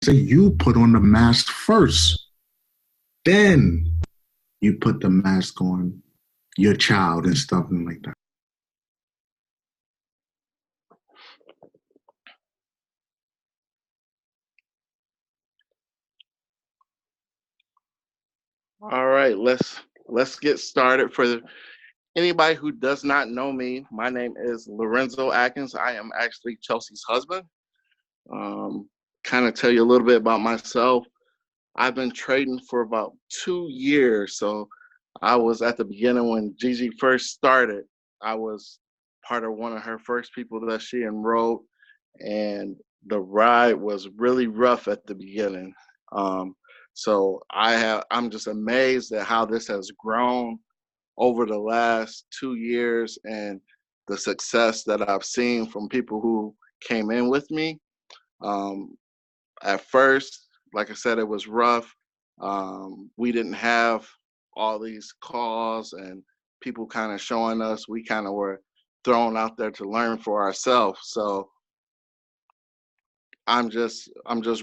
say you put on the mask first. Then you put the mask on your child and stuff and like that. All right, let's get started. For anybody who does not know me, my name is Lorenzo Atkins. I am actually Chelsea's husband. Kind of tell you a little bit about myself. I've been trading for about 2 years. So I was at the beginning when Gigi first started. I was part of one of her first people that she enrolled, and the ride was really rough at the beginning. So I'm just amazed at how this has grown over the last 2 years and the success that I've seen from people who came in with me. At first, like I said, it was rough. We didn't have all these calls and people kind of showing us. We kind of were thrown out there to learn for ourselves. So I'm just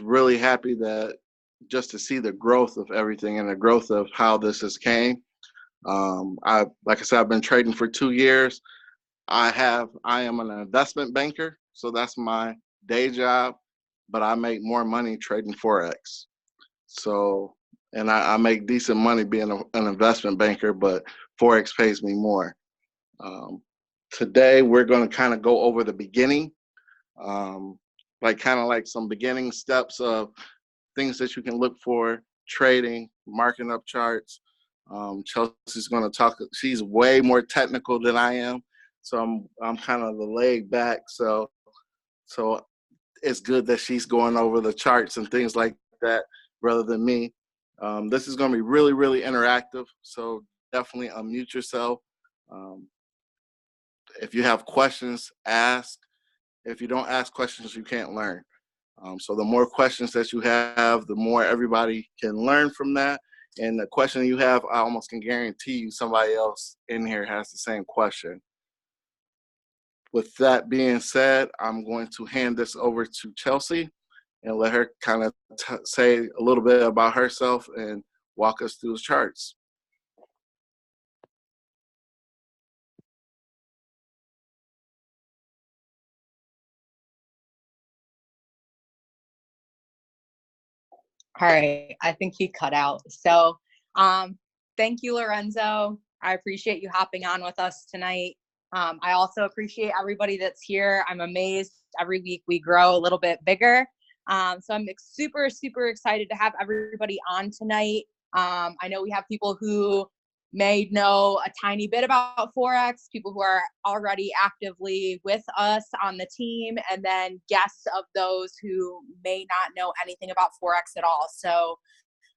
really happy that just to see the growth of everything and the growth of how this has came. Like I said, I've been trading for 2 years. I am an investment banker, so that's my day job, but I make more money trading Forex. So, and I make decent money being an investment banker, but Forex pays me more. Today, we're going to kind of go over the beginning, like some beginning steps of things that you can look for, trading, marking up charts. Chelsea's going to talk. She's way more technical than I am, so I'm kind of the laid back. So it's good that she's going over the charts and things like that rather than me. This is going to be really, really interactive. So definitely unmute yourself. If you have questions, ask. If you don't ask questions, you can't learn. So the more questions that you have, the more everybody can learn from that. And the question you have, I almost can guarantee you somebody else in here has the same question. With that being said, I'm going to hand this over to Chelsea and let her kind of say a little bit about herself and walk us through the charts. All right, I think he cut out. So thank you, Lorenzo. I appreciate you hopping on with us tonight. I also appreciate everybody that's here. I'm amazed every week we grow a little bit bigger. So I'm super, super excited to have everybody on tonight. I know we have people who may know a tiny bit about Forex, people who are already actively with us on the team, and then guests of those who may not know anything about Forex at all. So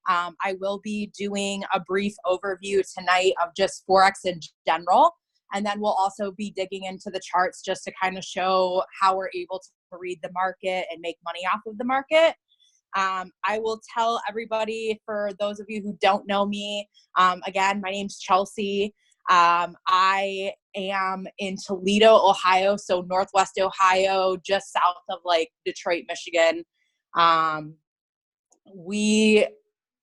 I will be doing a brief overview tonight of just Forex in general. And then we'll also be digging into the charts just to kind of show how we're able to read the market and make money off of the market. I will tell everybody, for those of you who don't know me, again, my name's Chelsea. I am in Toledo, Ohio, so Northwest Ohio, just south of like Detroit, Michigan.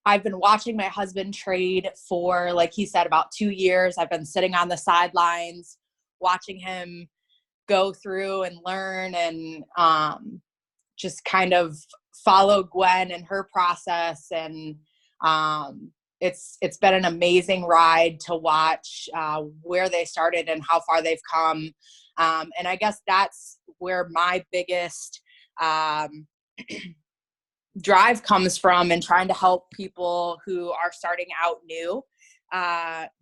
I've been watching my husband trade for, like he said, about 2 years. I've been sitting on the sidelines, watching him go through and learn and just kind of follow Gwen and her process. And it's been an amazing ride to watch where they started and how far they've come. And I guess that's where my biggest drive comes from, and trying to help people who are starting out new,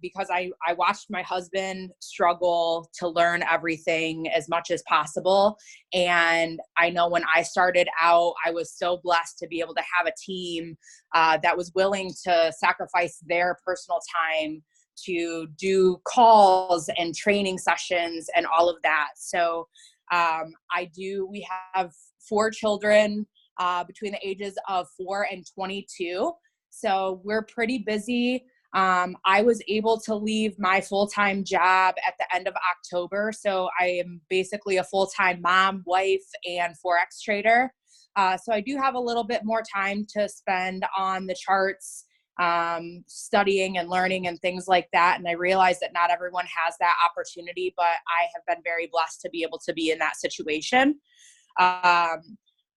because I watched my husband struggle to learn everything as much as possible. And I know when I started out, I was so blessed to be able to have a team that was willing to sacrifice their personal time to do calls and training sessions and all of that. So we have 4 children between the ages of 4 and 22. So we're pretty busy. I was able to leave my full-time job at the end of October. So I am basically a full-time mom, wife, and Forex trader. So I do have a little bit more time to spend on the charts, studying and learning and things like that. And I realize that not everyone has that opportunity, but I have been very blessed to be able to be in that situation.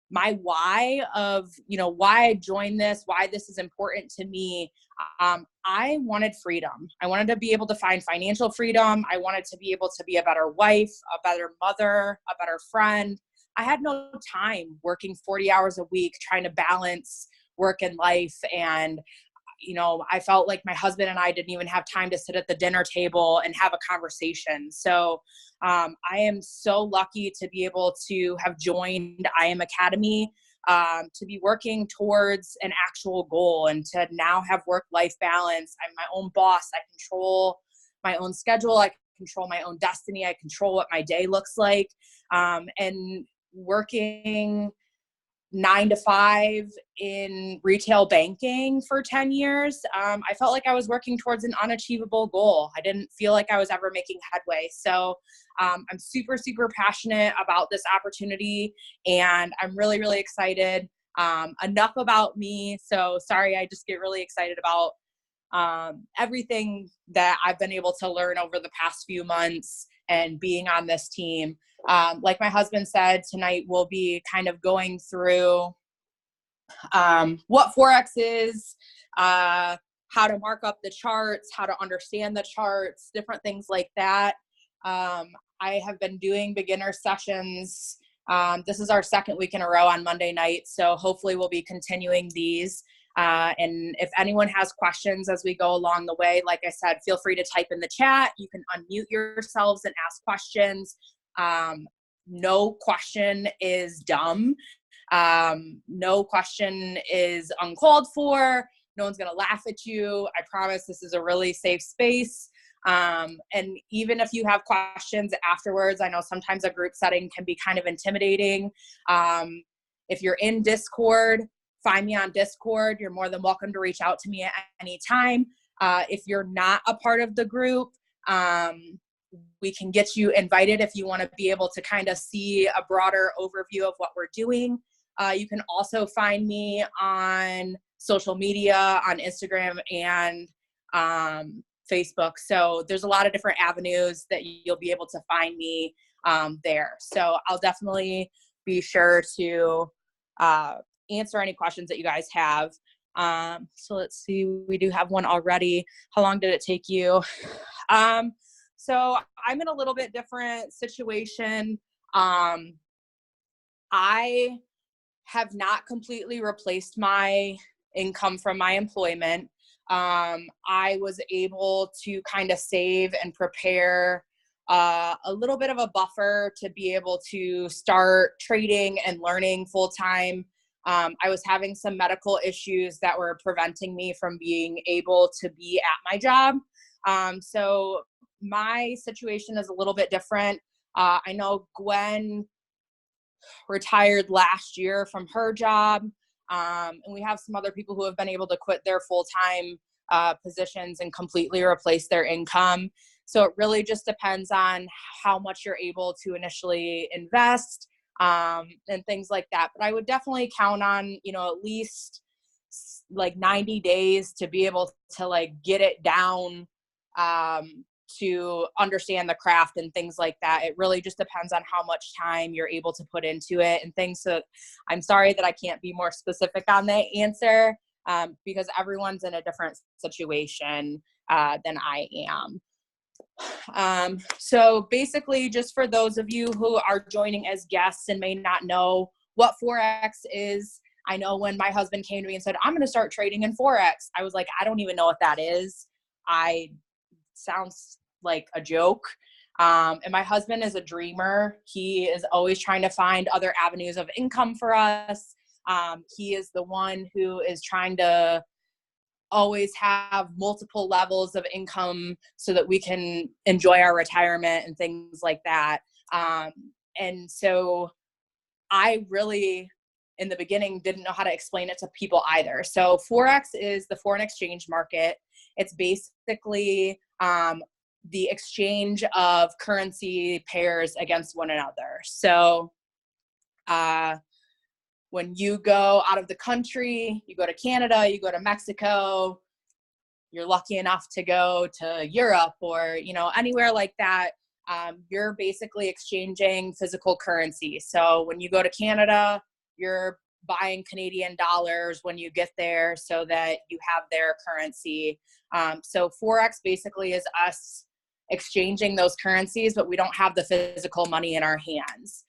My why of, why I joined this, why this is important to me. I wanted freedom. I wanted to be able to find financial freedom. I wanted to be able to be a better wife, a better mother, a better friend. I had no time working 40 hours a week, trying to balance work and life. And I felt like my husband and I didn't even have time to sit at the dinner table and have a conversation. So I am so lucky to be able to have joined I Am Academy, to be working towards an actual goal and to now have work-life balance. I'm my own boss. I control my own schedule. I control my own destiny. I control what my day looks like. And working 9 to 5 in retail banking for 10 years, I felt like I was working towards an unachievable goal. I didn't feel like I was ever making headway. So I'm super, super passionate about this opportunity, and I'm really, really excited. Enough about me. So sorry, I just get really excited about everything that I've been able to learn over the past few months and being on this team. Like my husband said, tonight we'll be kind of going through what Forex is, how to mark up the charts, how to understand the charts, different things like that. I have been doing beginner sessions. This is our second week in a row on Monday night, so hopefully we'll be continuing these. And if anyone has questions as we go along the way, like I said, feel free to type in the chat. You can unmute yourselves and ask questions. No question is dumb. No question is uncalled for. No one's going to laugh at you. I promise this is a really safe space. And even if you have questions afterwards, I know sometimes a group setting can be kind of intimidating. If you're in Discord, find me on Discord. You're more than welcome to reach out to me at any time. If you're not a part of the group, we can get you invited if you want to be able to kind of see a broader overview of what we're doing. You can also find me on social media, on Instagram and Facebook. So there's a lot of different avenues that you'll be able to find me there. So I'll definitely be sure to answer any questions that you guys have. So let's see, we do have one already. How long did it take you? So I'm in a little bit different situation. I have not completely replaced my income from my employment. I was able to kind of save and prepare a little bit of a buffer to be able to start trading and learning full time. I was having some medical issues that were preventing me from being able to be at my job. So my situation is a little bit different. I know Gwen retired last year from her job. And we have some other people who have been able to quit their full-time positions and completely replace their income. So it really just depends on how much you're able to initially invest and things like that. But I would definitely count on, at least like 90 days to be able to like get it down to understand the craft and things like that. It really just depends on how much time you're able to put into it and things. So I'm sorry that I can't be more specific on that answer because everyone's in a different situation than I am. So basically, just for those of you who are joining as guests and may not know what Forex is, I know when my husband came to me and said, I'm going to start trading in Forex, I was like, I don't even know what that is. Sounds like a joke. And my husband is a dreamer. He is always trying to find other avenues of income for us. He is the one who is trying to always have multiple levels of income so that we can enjoy our retirement and things like that. And so I really, in the beginning, didn't know how to explain it to people either. So Forex is the foreign exchange market. It's basically the exchange of currency pairs against one another. So when you go out of the country, you go to Canada, you go to Mexico, you're lucky enough to go to Europe or, you know, anywhere like that, you're basically exchanging physical currency. So when you go to Canada, you're buying Canadian dollars when you get there so that you have their currency. So Forex basically is us exchanging those currencies, but we don't have the physical money in our hands.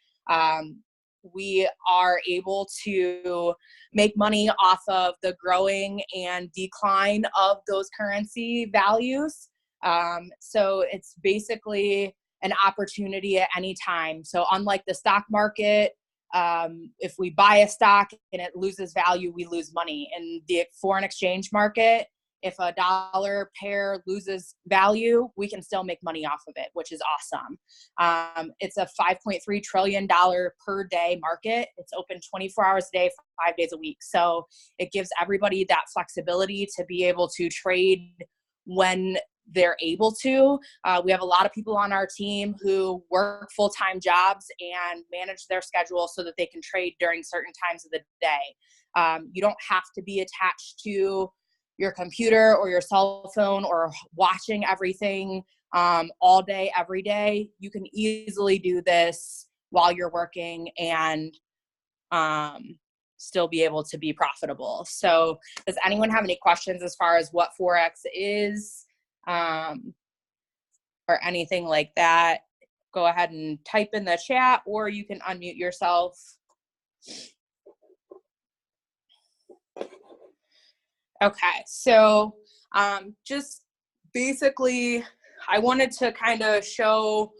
We are able to make money off of the growing and decline of those currency values. So it's basically an opportunity at any time. So unlike the stock market, if we buy a stock and it loses value, we lose money. In the foreign exchange market, if a dollar pair loses value, we can still make money off of it, which is awesome. It's a $5.3 trillion per day market. It's open 24 hours a day, 5 days a week. So it gives everybody that flexibility to be able to trade when they're able to. We have a lot of people on our team who work full-time jobs and manage their schedule so that they can trade during certain times of the day. You don't have to be attached to your computer or your cell phone or watching everything all day, every day. You can easily do this while you're working and still be able to be profitable. So does anyone have any questions as far as what Forex is or anything like that? Go ahead and type in the chat, or you can unmute yourself. Okay, so just basically, I wanted to kind of show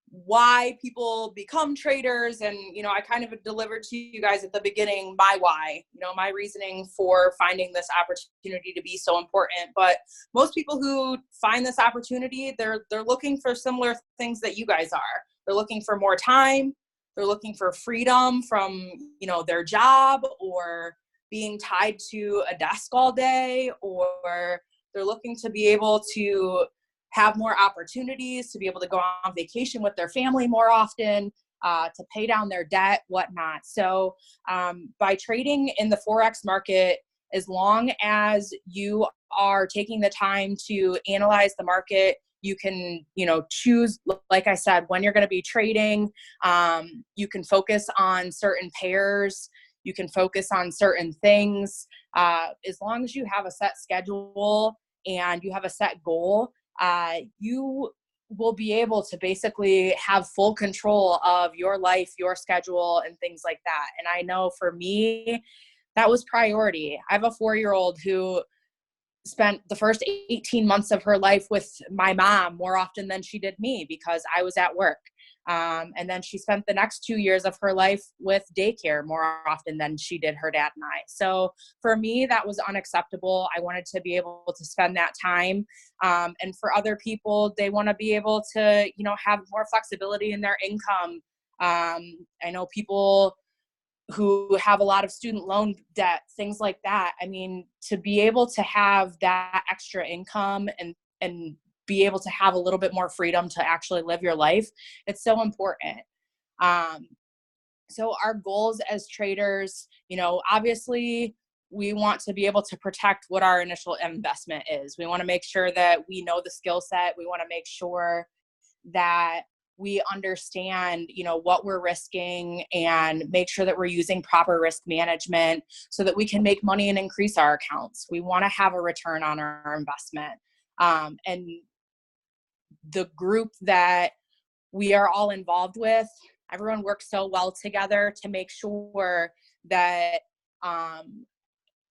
why people become traders. And, you know, I kind of delivered to you guys at the beginning my why, you know, my reasoning for finding this opportunity to be so important. But most people who find this opportunity, they're looking for similar things that you guys are. They're looking for more time. They're looking for freedom from, you know, their job or being tied to a desk all day, or they're looking to be able to have more opportunities, to be able to go on vacation with their family more often, to pay down their debt, whatnot. So by trading in the Forex market, as long as you are taking the time to analyze the market, you can, you know, choose, like I said, when you're going to be trading. You can focus on certain pairs. You can focus on certain things. As long as you have a set schedule and you have a set goal, you will be able to basically have full control of your life, your schedule, and things like that. And I know for me, that was priority. I have a 4-year-old who spent the first 18 months of her life with my mom more often than she did me because I was at work. And then she spent the next 2 years of her life with daycare more often than she did her dad and I. So for me, that was unacceptable. I wanted to be able to spend that time. And for other people, they want to be able to, you know, have more flexibility in their income. I know people who have a lot of student loan debt, things like that. I mean, to be able to have that extra income and be able to have a little bit more freedom to actually live your life, it's so important. So our goals as traders, you know, obviously we want to be able to protect what our initial investment is. We want to make sure that we know the skill set. We want to make sure that we understand, you know, what we're risking and make sure that we're using proper risk management so that we can make money and increase our accounts. We want to have a return on our investment. And the group that we are all involved with, everyone works so well together to make sure that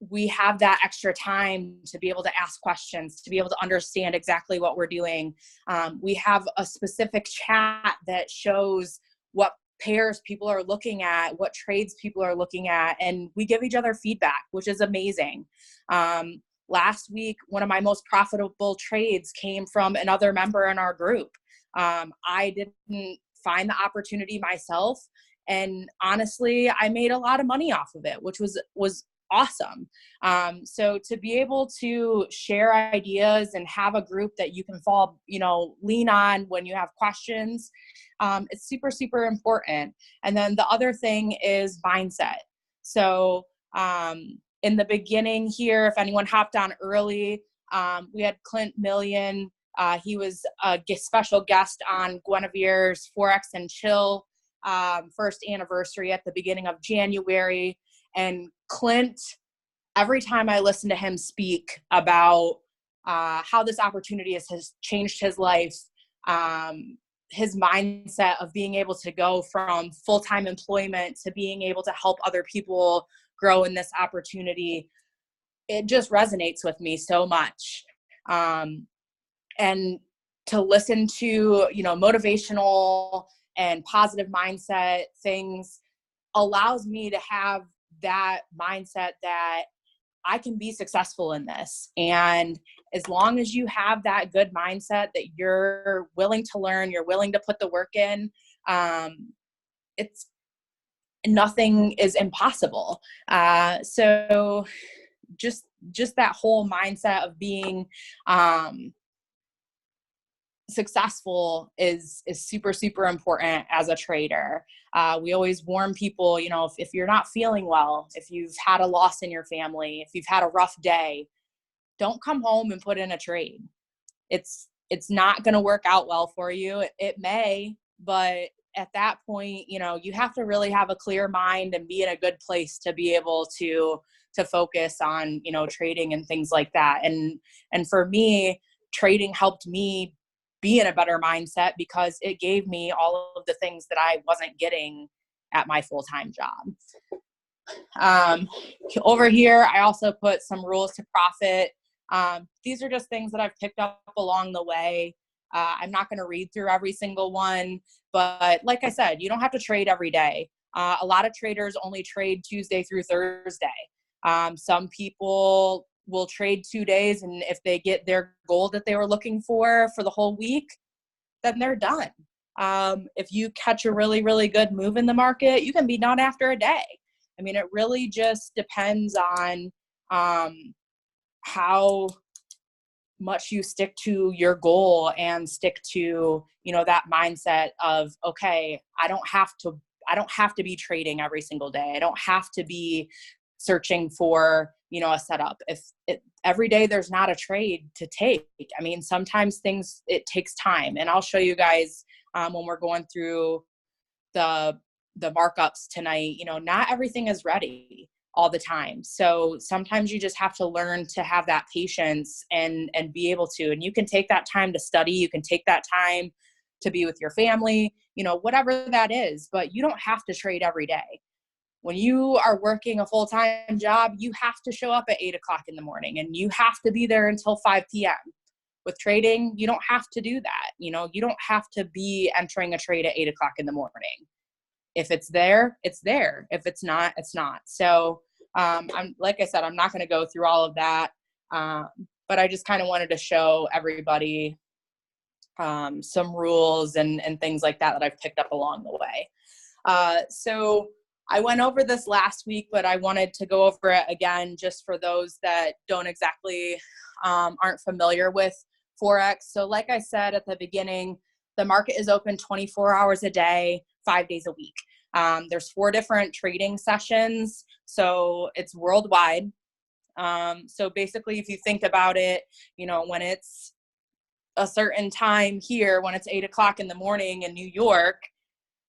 we have that extra time to be able to ask questions, to be able to understand exactly what we're doing. We have a specific chat that shows what pairs people are looking at, what trades people are looking at, and we give each other feedback, which is amazing. Last week, one of my most profitable trades came from another member in our group. I didn't find the opportunity myself, and honestly, I made a lot of money off of it, which was awesome. So to be able to share ideas and have a group that you can lean on when you have questions, it's super, super important. And then the other thing is mindset. So in the beginning here, if anyone hopped on early, we had Clint Million. He was a special guest on Guinevere's ForexNChill first anniversary at the beginning of January. And Clint, every time I listen to him speak about how this opportunity has changed his life, his mindset of being able to go from full-time employment to being able to help other people grow in this opportunity, it just resonates with me so much. And to listen to, motivational and positive mindset things allows me to have that mindset that I can be successful in this. And as long as you have that good mindset that you're willing to learn, you're willing to put the work in, nothing is impossible. So just that whole mindset of being successful is super, super important as a trader. We always warn people, if you're not feeling well, if you've had a loss in your family, if you've had a rough day, don't come home and put in a trade. It's not going to work out well for you. It may, but at that point, you have to really have a clear mind and be in a good place to be able to focus on, trading and things like that. And for me, trading helped me be in a better mindset because it gave me all of the things that I wasn't getting at my full-time job. Over here, I also put some rules to profit. These are just things that I've picked up along the way. I'm not going to read through every single one, but like I said, you don't have to trade every day. A lot of traders only trade Tuesday through Thursday. Some people will trade 2 days, and if they get their goal that they were looking for the whole week, then they're done. If you catch a really, really good move in the market, you can be done after a day. I mean, it really just depends on how much you stick to your goal and stick to, that mindset of, okay, I don't have to be trading every single day. I don't have to be searching for, a setup. Every day there's not a trade to take. I mean, sometimes it takes time, and I'll show you guys when we're going through the markups tonight, not everything is ready all the time. So sometimes you just have to learn to have that patience and be able to, and you can take that time to study. You can take that time to be with your family, whatever that is, but you don't have to trade every day. When you are working a full-time job, you have to show up at 8 o'clock in the morning and you have to be there until 5 p.m. With trading, you don't have to do that. You don't have to be entering a trade at 8 o'clock in the morning. If it's there, it's there. If it's not, it's not. So like I said, I'm not going to go through all of that. But I just kind of wanted to show everybody some rules and things like that I've picked up along the way. So I went over this last week, but I wanted to go over it again just for those that don't exactly aren't familiar with Forex. So like I said at the beginning, the market is open 24 hours a day, 5 days a week. There's 4 different trading sessions, so it's worldwide. So basically, if you think about it, when it's a certain time here, when it's 8 o'clock in the morning in New York,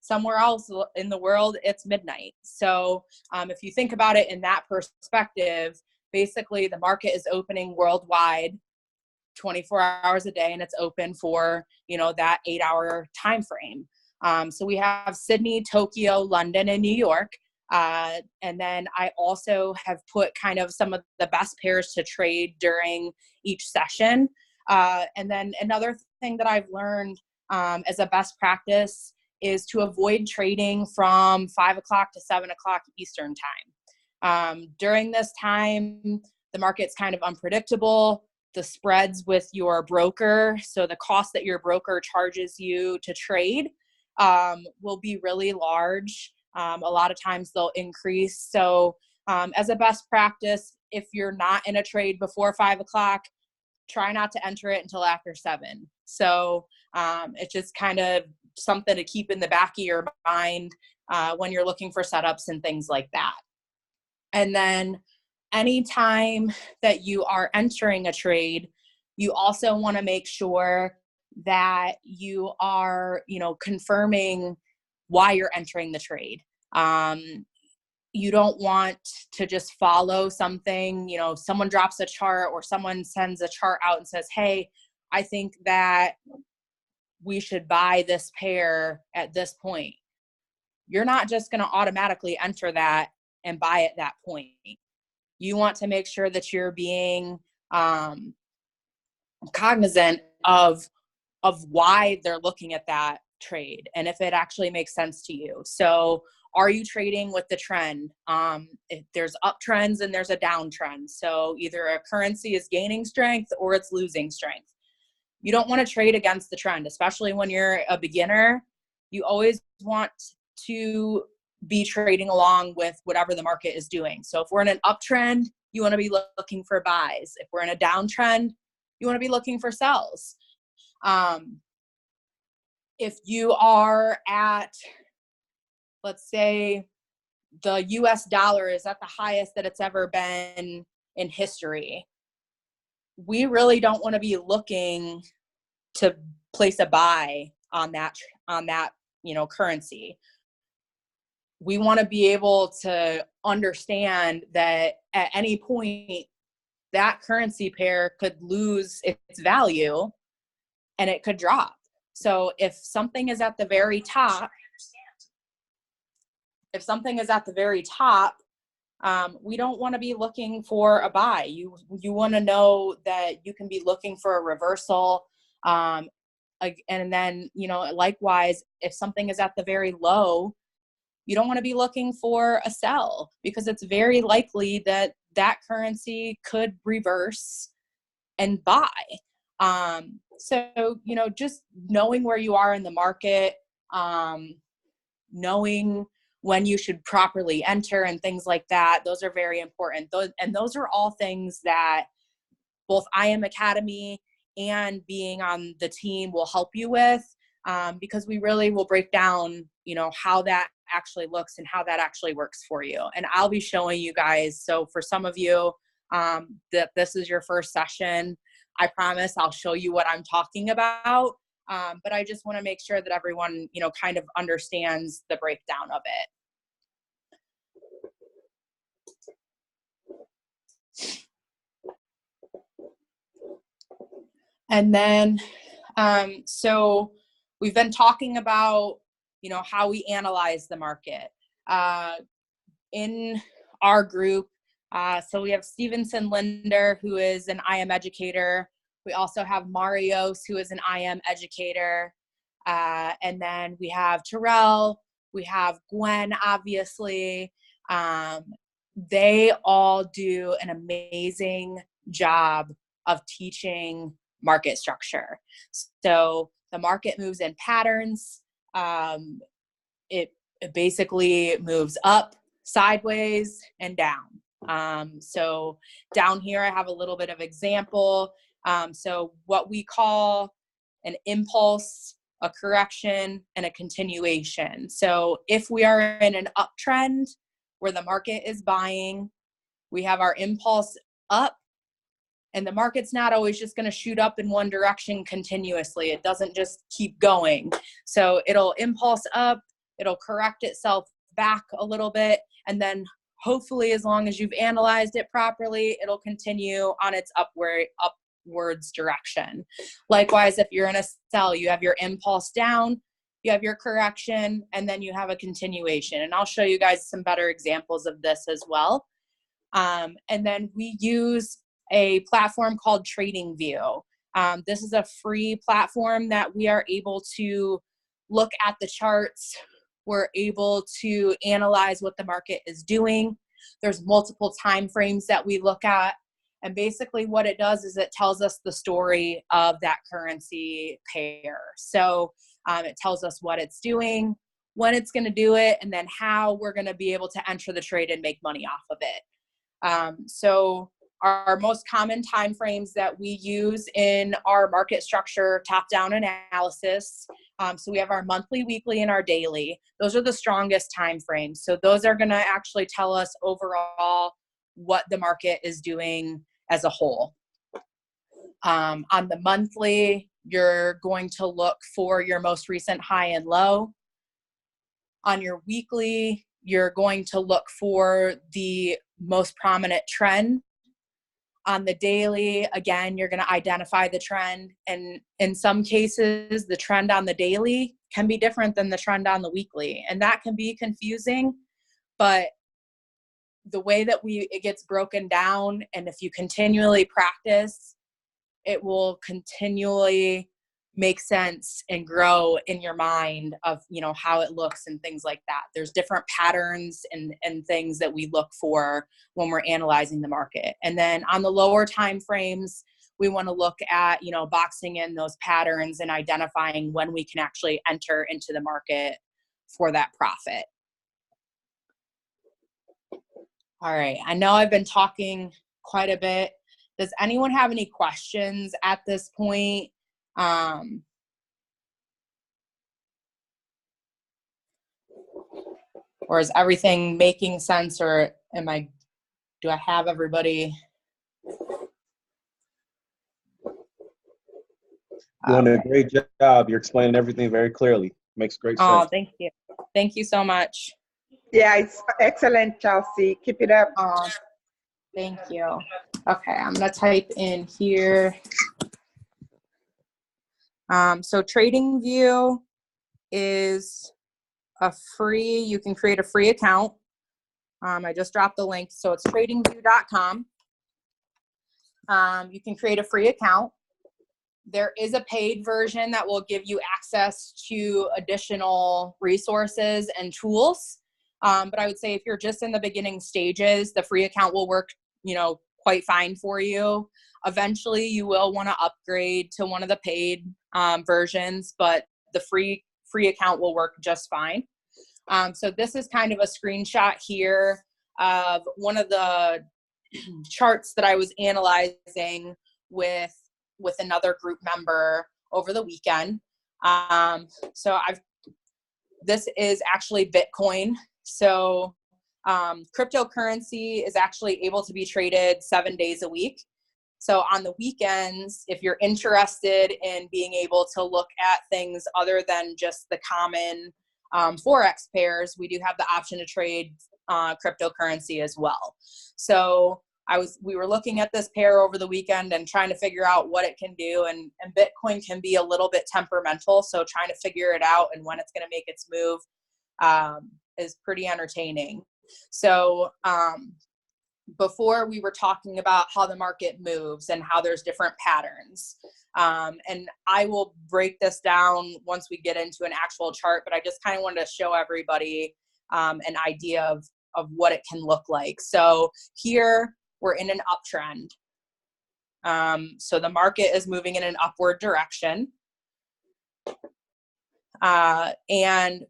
somewhere else in the world, it's midnight. So if you think about it in that perspective, basically the market is opening worldwide 24 hours a day, and it's open for, that 8-hour time frame. So we have Sydney, Tokyo, London, and New York. And then I also have put kind of some of the best pairs to trade during each session. And then another thing that I've learned as a best practice is to avoid trading from 5 o'clock to 7 o'clock Eastern time. During this time, the market's kind of unpredictable. The spreads with your broker, so the cost that your broker charges you to trade, will be really large. A lot of times they'll increase. So As a best practice, if you're not in a trade before 5 o'clock, try not to enter it until after 7. So it's just kind of something to keep in the back of your mind when you're looking for setups and things like that. And then anytime that you are entering a trade, you also want to make sure that you are, confirming why you're entering the trade. You don't want to just follow something, someone drops a chart or someone sends a chart out and says, hey, I think that we should buy this pair at this point. You're not just going to automatically enter that and buy at that point. You want to make sure that you're being cognizant of why they're looking at that trade and if it actually makes sense to you. So are you trading with the trend? If there's uptrends and there's a downtrend. So either a currency is gaining strength or it's losing strength. You don't want to trade against the trend, especially when you're a beginner. You always want to be trading along with whatever the market is doing. So if we're in an uptrend, you want to be looking for buys. If we're in a downtrend, you want to be looking for sells. If you are at, let's say, the US dollar is at the highest that it's ever been in history, we really don't want to be looking to place a buy on that currency. We want to be able to understand that at any point that currency pair could lose its value and it could drop. So if something is at the very top, we don't want to be looking for a buy. You want to know that you can be looking for a reversal. And then, likewise, if something is at the very low, you don't want to be looking for a sell because it's very likely that that currency could reverse and buy. So, just knowing where you are in the market, knowing when you should properly enter and things like that, those are very important. Those are all things that both IM Academy and being on the team will help you with, because we really will break down, how that actually looks and how that actually works for you. And I'll be showing you guys. So for some of you, that this is your first session, I promise I'll show you what I'm talking about. But I just want to make sure that everyone, kind of understands the breakdown of it. And then, so we've been talking about, how we analyze the market in our group. So we have Stevenson Linder, who is an IM educator. We also have Marios, who is an IM educator. And then we have Terrell, we have Gwen, obviously. They all do an amazing job of teaching market structure. So the market moves in patterns. It basically moves up, sideways, and down. So down here, I have a little bit of example. So what we call an impulse, a correction, and a continuation. So if we are in an uptrend where the market is buying, we have our impulse up, and the market's not always just going to shoot up in one direction continuously. It doesn't just keep going. So it'll impulse up, it'll correct itself back a little bit, and then hopefully, as long as you've analyzed it properly, it'll continue on its upwards direction. Likewise, if you're in a sell, you have your impulse down, you have your correction, and then you have a continuation. And I'll show you guys some better examples of this as well. And then we use a platform called TradingView. This is a free platform that we are able to look at the charts. We're able to analyze what the market is doing. There's multiple time frames that we look at. And basically what it does is it tells us the story of that currency pair. So it tells us what it's doing, when it's going to do it, and then how we're going to be able to enter the trade and make money off of it. So our most common time frames that we use in our market structure top-down analysis. So we have our monthly, weekly, and our daily. Those are the strongest time frames. So those are going to actually tell us overall what the market is doing as a whole. On the monthly, you're going to look for your most recent high and low. On your weekly, you're going to look for the most prominent trend. On the daily, again, you're going to identify the trend. And in some cases, the trend on the daily can be different than the trend on the weekly. And that can be confusing, but the way that it gets broken down, and if you continually practice, it will continually make sense and grow in your mind of, how it looks and things like that. There's different patterns and things that we look for when we're analyzing the market. And then on the lower time frames, we want to look at, boxing in those patterns and identifying when we can actually enter into the market for that profit. All right. I know I've been talking quite a bit. Does anyone have any questions at this point? Or is everything making sense, or do I have everybody? Doing a great job. You're explaining everything very clearly. Makes great sense. Oh, thank you. Thank you so much. Yeah, it's excellent, Chelsea. Keep it up. Thank you. Okay, I'm going to type in here. So TradingView is you can create a free account. I just dropped the link. So it's tradingview.com. You can create a free account. There is a paid version that will give you access to additional resources and tools. But I would say if you're just in the beginning stages, the free account will work, quite fine for you. Eventually, you will want to upgrade to one of the paid versions, but the free account will work just fine. So this is kind of a screenshot here of one of the charts that I was analyzing with another group member over the weekend. This is actually Bitcoin. So cryptocurrency is actually able to be traded 7 days a week. So on the weekends, if you're interested in being able to look at things other than just the common Forex pairs, we do have the option to trade cryptocurrency as well. So we were looking at this pair over the weekend and trying to figure out what it can do. And Bitcoin can be a little bit temperamental. So trying to figure it out and when it's going to make its move is pretty entertaining. So before we were talking about how the market moves and how there's different patterns. And I will break this down once we get into an actual chart, but I just kind of wanted to show everybody an idea of what it can look like. So here we're in an uptrend. So the market is moving in an upward direction. And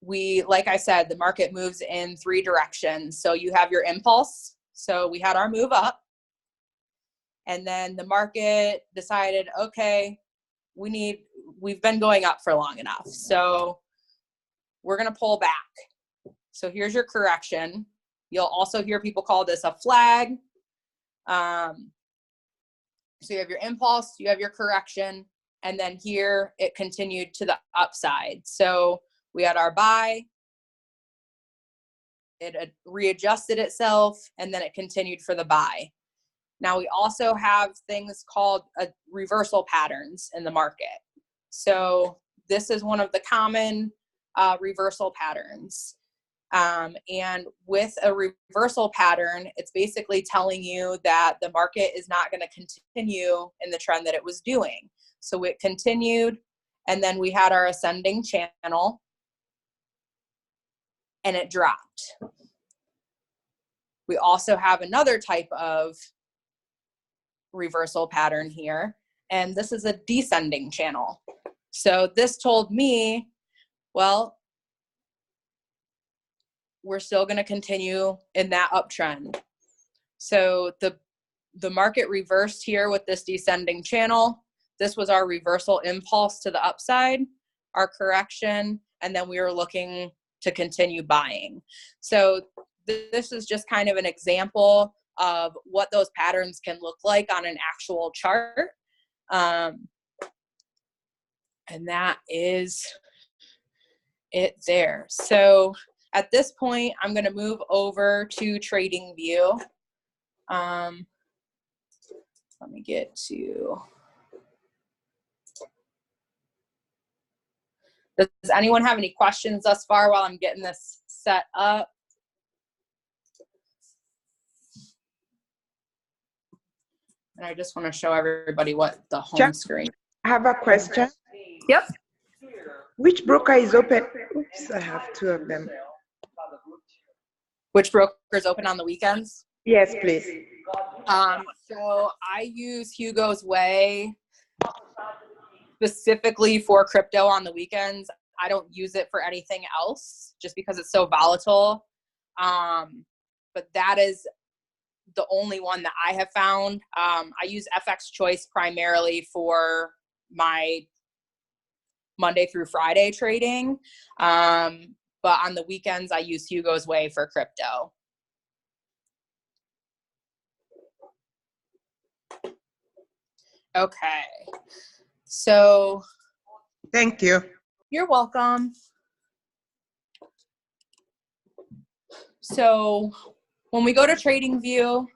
like I said, the market moves in 3 directions. So you have your impulse. So we had our move up, and then the market decided, okay, we've been going up for long enough. So we're going to pull back. So here's your correction. You'll also hear people call this a flag. So you have your impulse, you have your correction, and then here it continued to the upside. So we had our buy, it readjusted itself, and then it continued for the buy. Now we also have things called reversal patterns in the market. So this is one of the common reversal patterns. And with a reversal pattern, it's basically telling you that the market is not going to continue in the trend that it was doing. So it continued, and then we had our ascending channel, and it dropped. We also have another type of reversal pattern here, and this is a descending channel. So this told me, well, we're still going to continue in that uptrend. So the market reversed here with this descending channel. This was our reversal impulse to the upside, our correction, and then we were looking to continue buying. So this is just kind of an example of what those patterns can look like on an actual chart. And that is it there. So at this point, I'm going to move over to TradingView. Let me get to... Does anyone have any questions thus far while I'm getting this set up? And I just want to show everybody what the home screen. I have a question. Yep. Which broker is open? Oops, I have two of them. Which broker is open on the weekends? Yes, please. So I use Hugo's Way specifically for crypto on the weekends. I don't use it for anything else just because it's so volatile. But that is the only one that I have found. I use FX Choice primarily for my Monday through Friday trading. But on the weekends, I use Hugo's Way for crypto. Okay. So. Thank you. You're welcome. So when we go to TradingView,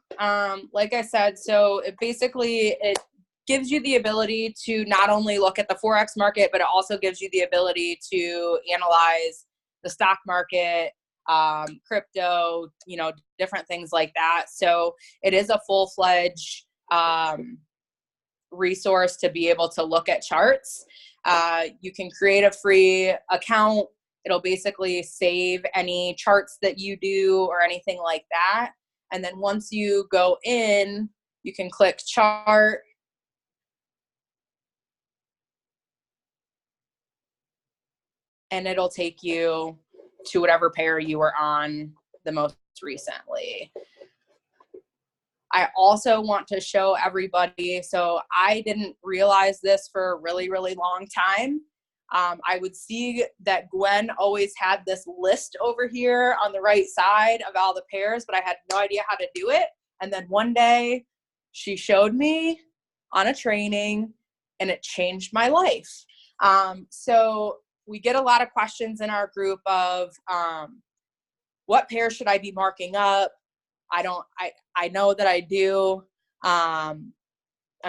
like I said, so it gives you the ability to not only look at the Forex market, but it also gives you the ability to analyze the stock market, crypto, different things like that. So it is a full-fledged resource to be able to look at charts. You can create a free account. It'll basically save any charts that you do or anything like that. And then once you go in, you can click chart. And it'll take you to whatever pair you were on the most recently. I also want to show everybody, so I didn't realize this for a really, really long time. I would see that Gwen always had this list over here on the right side of all the pairs, but I had no idea how to do it. And then one day she showed me on a training and it changed my life. So we get a lot of questions in our group of what pair should I be marking up? I know that I do. I'm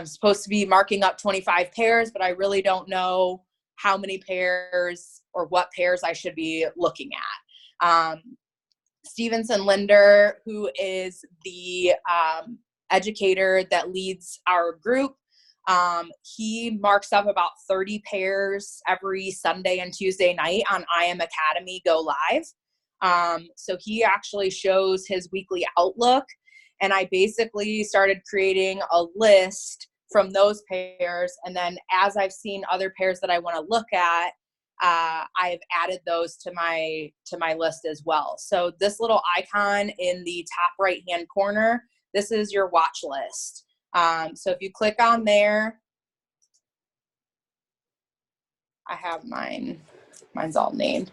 supposed to be marking up 25 pairs, but I really don't know how many pairs or what pairs I should be looking at. Stevenson Linder, who is the educator that leads our group, he marks up about 30 pairs every Sunday and Tuesday night on IM Academy Go Live. So he actually shows his weekly outlook, and I basically started creating a list from those pairs. And then as I've seen other pairs that I want to look at, I've added those to my list as well. So this little icon in the top right hand corner, this is your watch list. So if you click on there, I have mine's all named.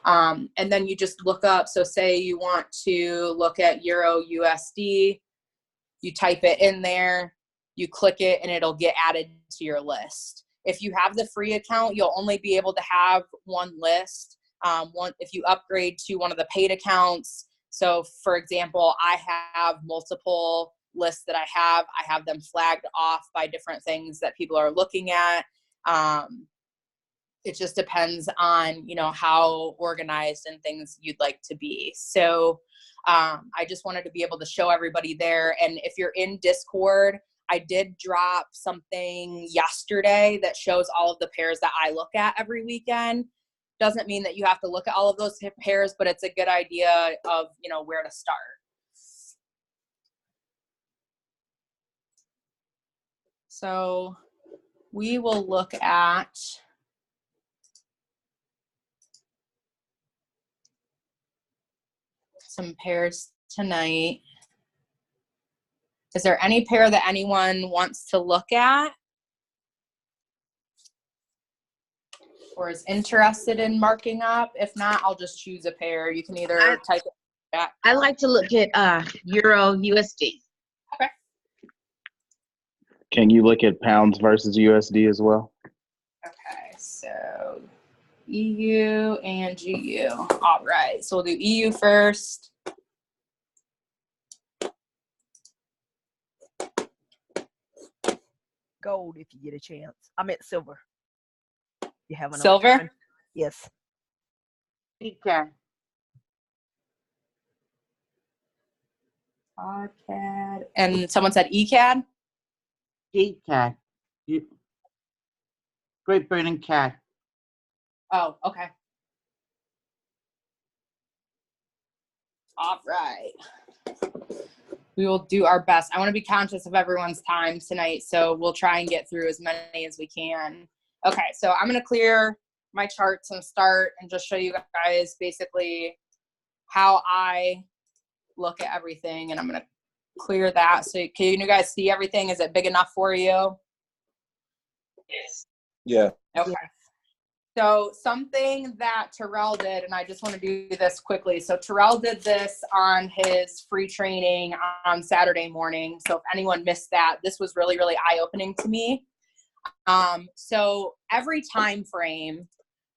And then you just look up, so say you want to look at Euro USD, you type it in there, you click it, and it'll get added to your list. If you have the free account, you'll only be able to have one list. If you upgrade to one of the paid accounts, so for example, I have multiple lists that I have them flagged off by different things that people are looking at. It just depends on, how organized and things you'd like to be. So I just wanted to be able to show everybody there. And if you're in Discord, I did drop something yesterday that shows all of the pairs that I look at every weekend. Doesn't mean that you have to look at all of those pairs, but it's a good idea of, where to start. So we will look at some pairs tonight. Is there any pair that anyone wants to look at or is interested in marking up? If not, I'll just choose a pair. You can either type it back. I like to look at Euro USD. Okay. Can you look at pounds versus USD as well? Okay, so EU and GU. All right, so we'll do EU first. Gold if you get a chance. I meant silver. You have Silver? Yes. ECAD. CAD. And someone said ECAD? ECAD. Great Britain CAD. Oh, okay. All right. We will do our best. I want to be conscious of everyone's time tonight, so we'll try and get through as many as we can. Okay, so I'm going to clear my charts and start and just show you guys basically how I look at everything, and I'm going to clear that. So can you guys see everything? Is it big enough for you? Yes. Yeah. Okay. So something that Terrell did, and I just want to do this quickly. So Terrell did this on his free training on Saturday morning. So if anyone missed that, this was really, really eye-opening to me. So every time frame,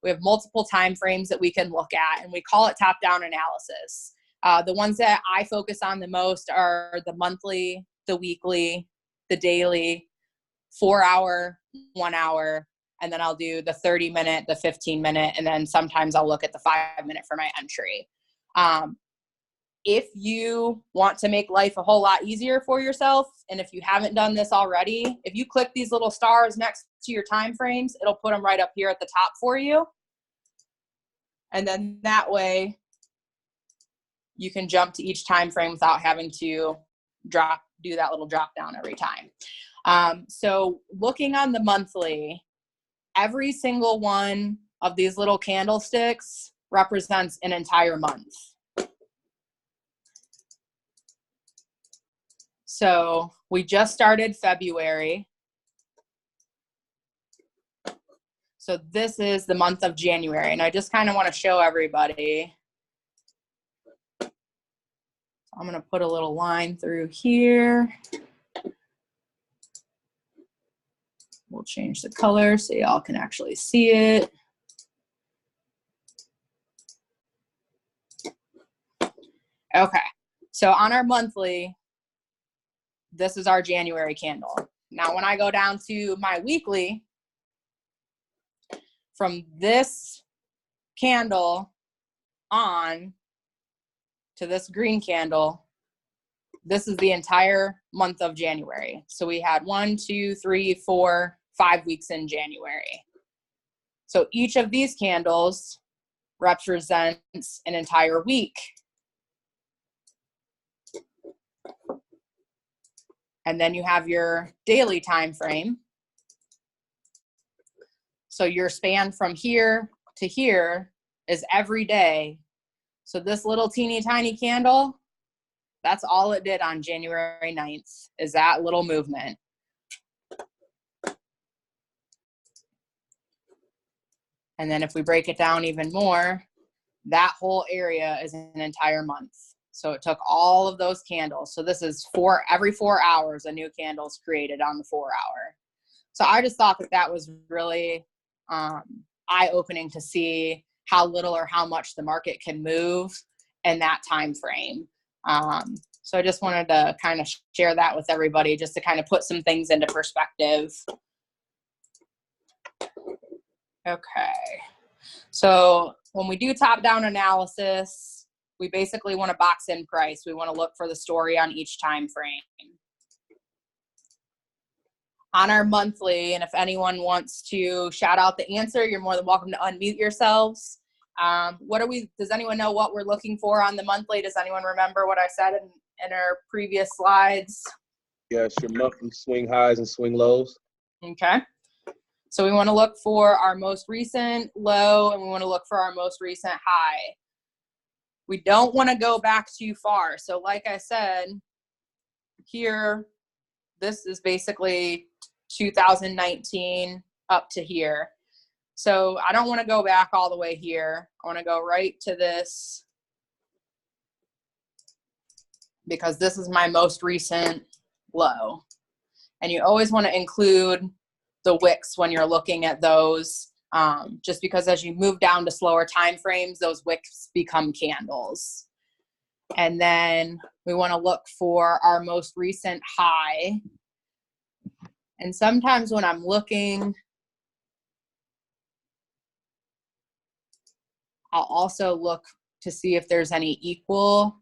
we have multiple time frames that we can look at, and we call it top-down analysis. The ones that I focus on the most are the monthly, the weekly, the daily, 4-hour, 1 hour, and then I'll do the 30-minute, the 15-minute, and then sometimes I'll look at the 5-minute for my entry. If you want to make life a whole lot easier for yourself, and if you haven't done this already, if you click these little stars next to your time frames, it'll put them right up here at the top for you. And then that way you can jump to each time frame without having to do that little drop down every time. So looking on the monthly, every single one of these little candlesticks represents an entire month. So we just started February. So this is the month of January, and I just kind of want to show everybody. So I'm going to put a little line through here. We'll change the color so y'all can actually see it. Okay, so on our monthly, this is our January candle. Now, when I go down to my weekly, from this candle on to this green candle, this is the entire month of January. So we had 1, 2, 3, 4, 5 weeks in January. So each of these candles represents an entire week. And then you have your daily time frame. So your span from here to here is every day. So this little teeny tiny candle, that's all it did on January 9th, is that little movement. And then if we break it down even more, that whole area is an entire month. So it took all of those candles. So this is every 4 hours, a new candle is created on the 4 hour. So I just thought that that was really eye-opening to see how little or how much the market can move in that time frame. So I just wanted to kind of share that with everybody, just to kind of put some things into perspective. Okay. So when we do top-down analysis, we basically want to box in price. We want to look for the story on each time frame. On our monthly, and if anyone wants to shout out the answer, you're more than welcome to unmute yourselves. Does anyone know what we're looking for on the monthly? Does anyone remember what I said in our previous slides? Yes, your monthly swing highs and swing lows. Okay. So we want to look for our most recent low, and we want to look for our most recent high. we don't want to go back too far. So like I said, here, this is basically 2019 up to here. So I don't want to go back all the way here. I want to go right to this because this is my most recent low. And you always want to include the wicks when you're looking at those, just because as you move down to slower time frames, those wicks become candles. And then we want to look for our most recent high. And sometimes when I'm looking, I'll also look to see if there's any equal.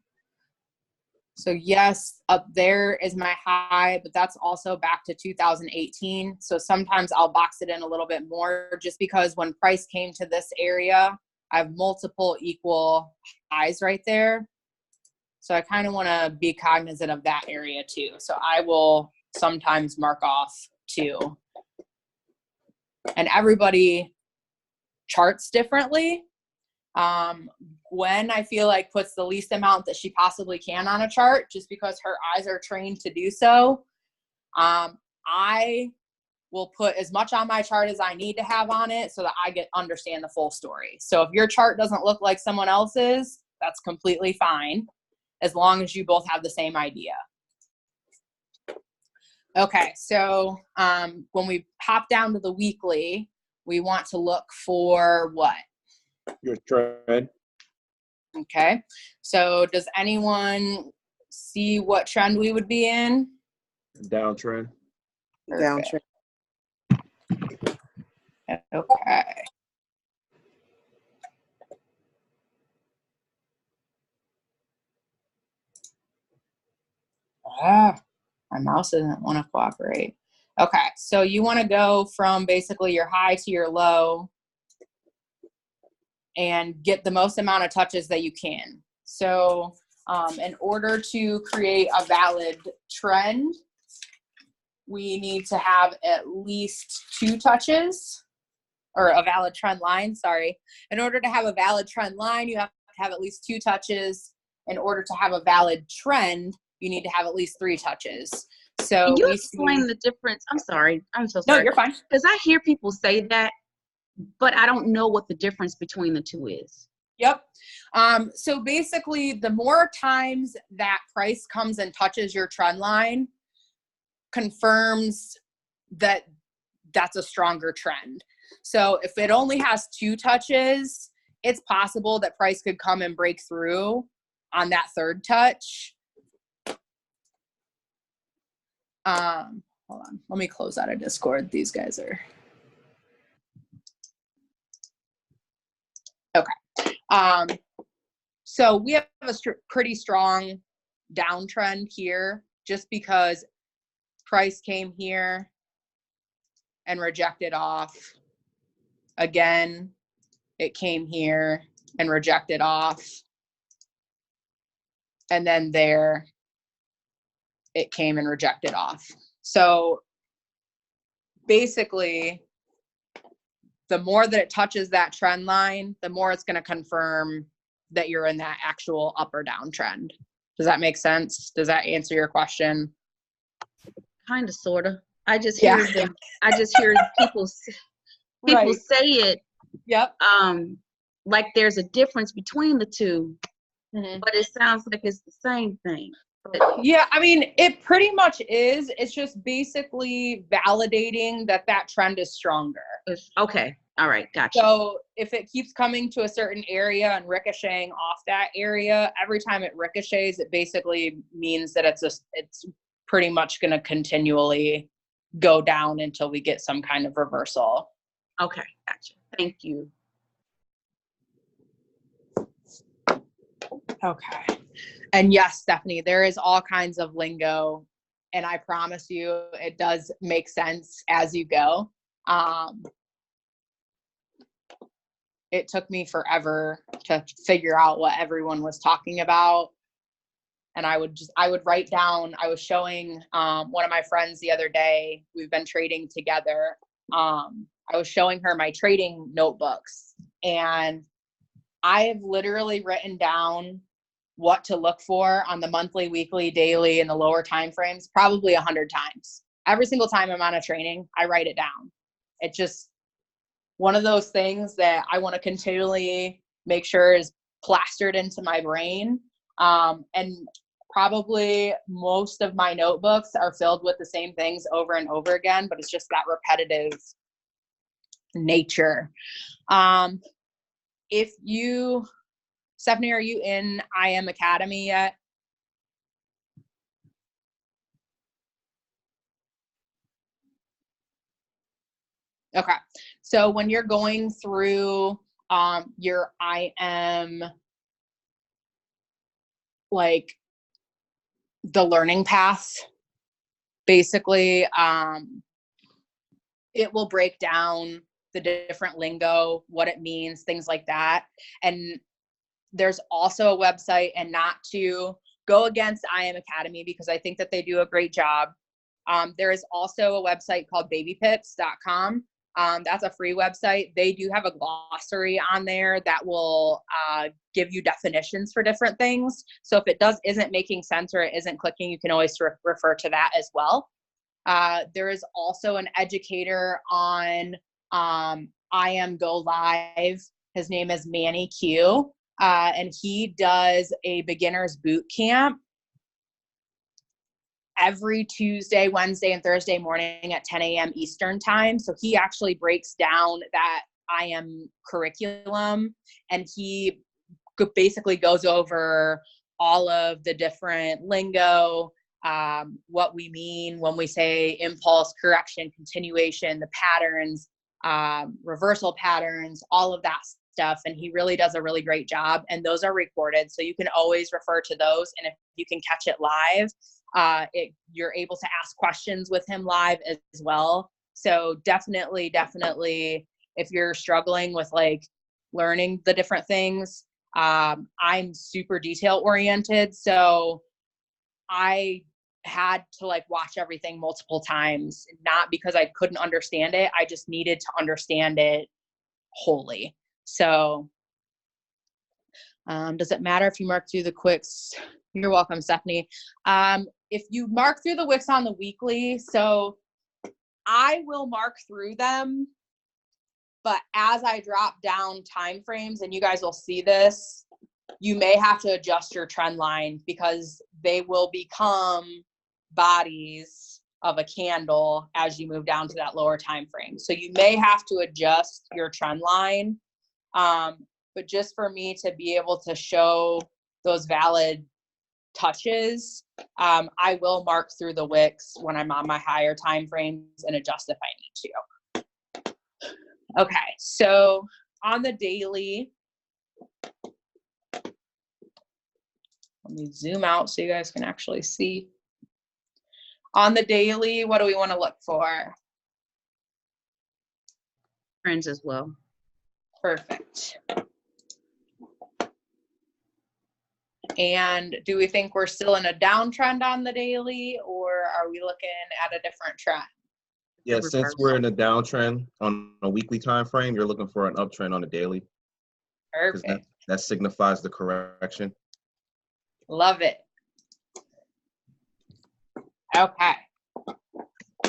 So yes, up there is my high, but that's also back to 2018. So sometimes I'll box it in a little bit more just because when price came to this area, I have multiple equal highs right there. So I kind of want to be cognizant of that area too. So I will sometimes mark off too. And everybody charts differently. Gwen, I feel like, puts the least amount that she possibly can on a chart just because her eyes are trained to do so. I will put as much on my chart as I need to have on it so that I understand the full story. So if your chart doesn't look like someone else's, that's completely fine, as long as you both have the same idea. Okay, so when we hop down to the weekly, we want to look for what? Your trend. Okay, so does anyone see what trend we would be in? Downtrend. Downtrend. Okay. My mouse doesn't want to cooperate. Okay, so you want to go from basically your high to your low and get the most amount of touches that you can. So in order to create a valid trend, we need to have at least 2 touches, or a valid trend line, sorry. In order to have a valid trend line, you have to have at least 2 touches. In order to have a valid trend, you need to have at least 3 touches. So Can you explain the difference? I'm sorry. I'm so sorry. No, you're fine. Because I hear people say that, but I don't know what the difference between the two is. Yep. So basically, the more times that price comes and touches your trend line, confirms that that's a stronger trend. So if it only has 2 touches, it's possible that price could come and break through on that 3rd touch. Hold on, let me close out of Discord. These guys are okay. So we have a pretty strong downtrend here, just because price came here and rejected off. Again, it came here and rejected off. And then there, it came and rejected off. So basically, the more that it touches that trend line, the more it's going to confirm that you're in that actual up or down trend. Does that make sense? Does that answer your question? Kind of, sort of. I just hear them. I just hear people Right. say it. Yep. Like there's a difference between the two, Mm-hmm. but it sounds like it's the same thing. But yeah, I mean, it pretty much is. It's just basically validating that that trend is stronger. Okay. All right. Gotcha. So if it keeps coming to a certain area and ricocheting off that area, every time it ricochets, it basically means that it's pretty much going to continually go down until we get some kind of reversal. Okay. Gotcha. Thank you. Okay. And yes, Stephanie, there is all kinds of lingo, and I promise you it does make sense as you go. It took me forever to figure out what everyone was talking about. And I would write down, I was showing one of my friends the other day, we've been trading together. I was showing her my trading notebooks, and I have literally written down what to look for on the monthly, weekly, daily, and the lower time frames probably 100 times. Every single time I'm on a training, I write it down. It's just one of those things that I want to continually make sure is plastered into my brain. And probably most of my notebooks are filled with the same things over and over again, but it's just that repetitive nature. If you, Stephanie, are you in IM Academy yet? Okay. So when you're going through your IM, like the learning path, basically, it will break down the different lingo, what it means, things like that. And there's also a website, and not to go against IM Academy because I think that they do a great job. There is also a website called babypips.com. That's a free website. They do have a glossary on there that will give you definitions for different things. So if it isn't making sense or it isn't clicking, you can always refer to that as well. There is also an educator on IM Go Live. His name is Manny Q. And he does a beginner's boot camp every Tuesday, Wednesday, and Thursday morning at 10 a.m. Eastern time. So he actually breaks down that IM curriculum, and he basically goes over all of the different lingo, what we mean when we say impulse, correction, continuation, the patterns, reversal patterns, all of that stuff. And he really does a really great job. And those are recorded, so you can always refer to those. And if you can catch it live, you're able to ask questions with him live as well. So definitely, if you're struggling with like learning the different things, I'm super detail oriented. So I had to like watch everything multiple times, not because I couldn't understand it. I just needed to understand it wholly. So does it matter if you mark through the quicks? You're welcome, Stephanie. If you mark through the wicks on the weekly, so I will mark through them, but as I drop down time frames, and you guys will see this, you may have to adjust your trend line because they will become bodies of a candle as you move down to that lower time frame. So you may have to adjust your trend line. But just for me to be able to show those valid touches, I will mark through the wicks when I'm on my higher time frames and adjust if I need to. Okay, so on the daily, let me zoom out so you guys can actually see. On the daily, what do we want to look for? Trends as well. Perfect. And do we think we're still in a downtrend on the daily, or are we looking at a different trend? Yeah, since we're in a downtrend on a weekly time frame, you're looking for an uptrend on a daily. Perfect. That signifies the correction. Love it. Okay.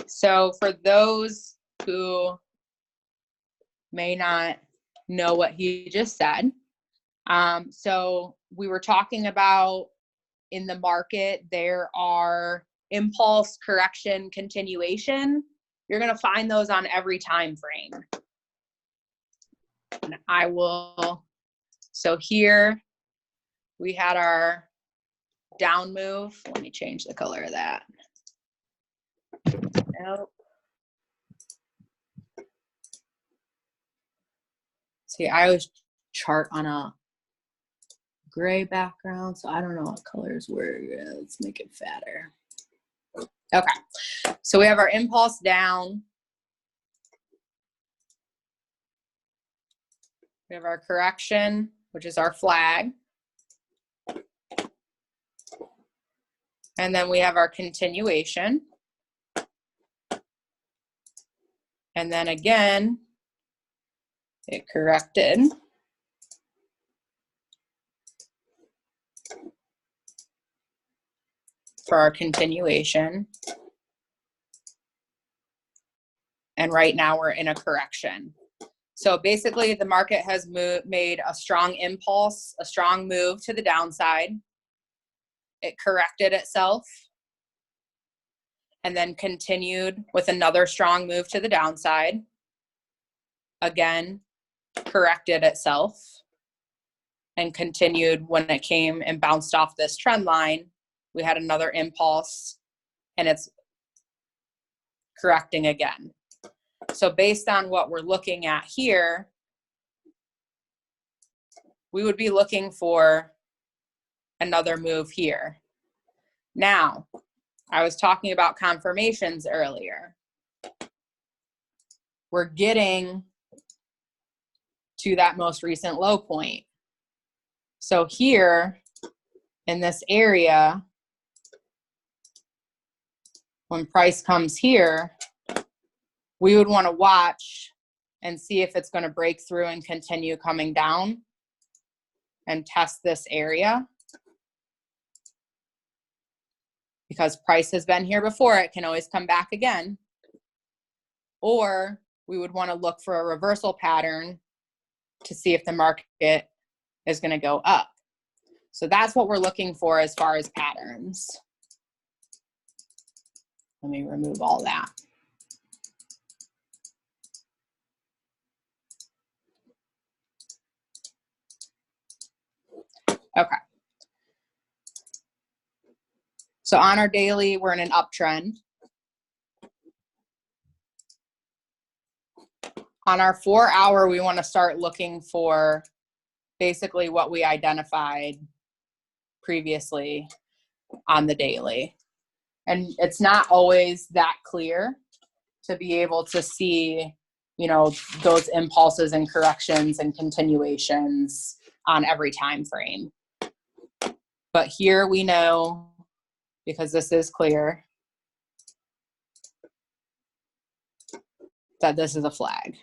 So for those who may not know what he just said, so we were talking about in the market, there are impulse, correction, continuation. You're going to find those on every time frame. And I will, so here we had our down move. Let me change the color of that. Nope. See, I always chart on a gray background, so I don't know what colors were. Let's make it fatter. Okay, so we have our impulse down. We have our correction, which is our flag. And then we have our continuation. And then again, it corrected. for our continuation. And right now we're in a correction. So basically the market has made a strong impulse, a strong move to the downside. It corrected itself and then continued with another strong move to the downside. Again, corrected itself and continued when it came and bounced off this trend line. We had another impulse and it's correcting again. So based on what we're looking at here, we would be looking for another move here. Now, I was talking about confirmations earlier. We're getting to that most recent low point. So here in this area, when price comes here, we would want to watch and see if it's going to break through and continue coming down and test this area. Because price has been here before, it can always come back again. Or we would want to look for a reversal pattern to see if the market is going to go up. So that's what we're looking for as far as patterns. Let me remove all that. Okay. So on our daily, we're in an uptrend. On our 4 hour, we want to start looking for basically what we identified previously on the daily. And it's not always that clear to be able to see, you know, those impulses and corrections and continuations on every time frame. But here we know, because this is clear, that this is a flag.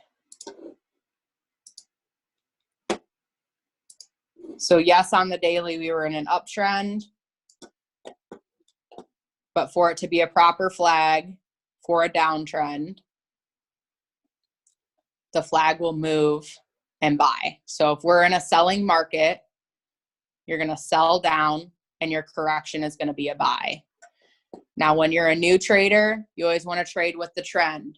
So yes, on the daily, we were in an uptrend, but for it to be a proper flag for a downtrend, the flag will move and buy. So if we're in a selling market, you're going to sell down and your correction is going to be a buy. Now, when you're a new trader, you always want to trade with the trend.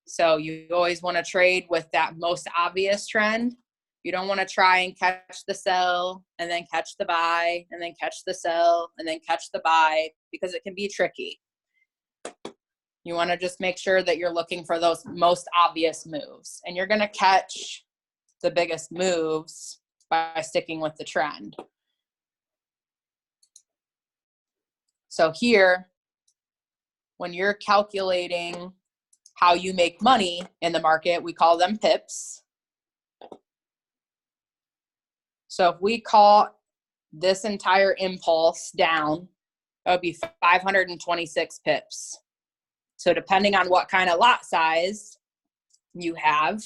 So you always want to trade with that most obvious trend. You don't want to try and catch the sell and then catch the buy and then catch the sell and then catch the buy, because it can be tricky. You want to just make sure that you're looking for those most obvious moves, and you're going to catch the biggest moves by sticking with the trend. So here, when you're calculating how you make money in the market, we call them pips. So if we call this entire impulse down, that would be 526 pips. So depending on what kind of lot size you have,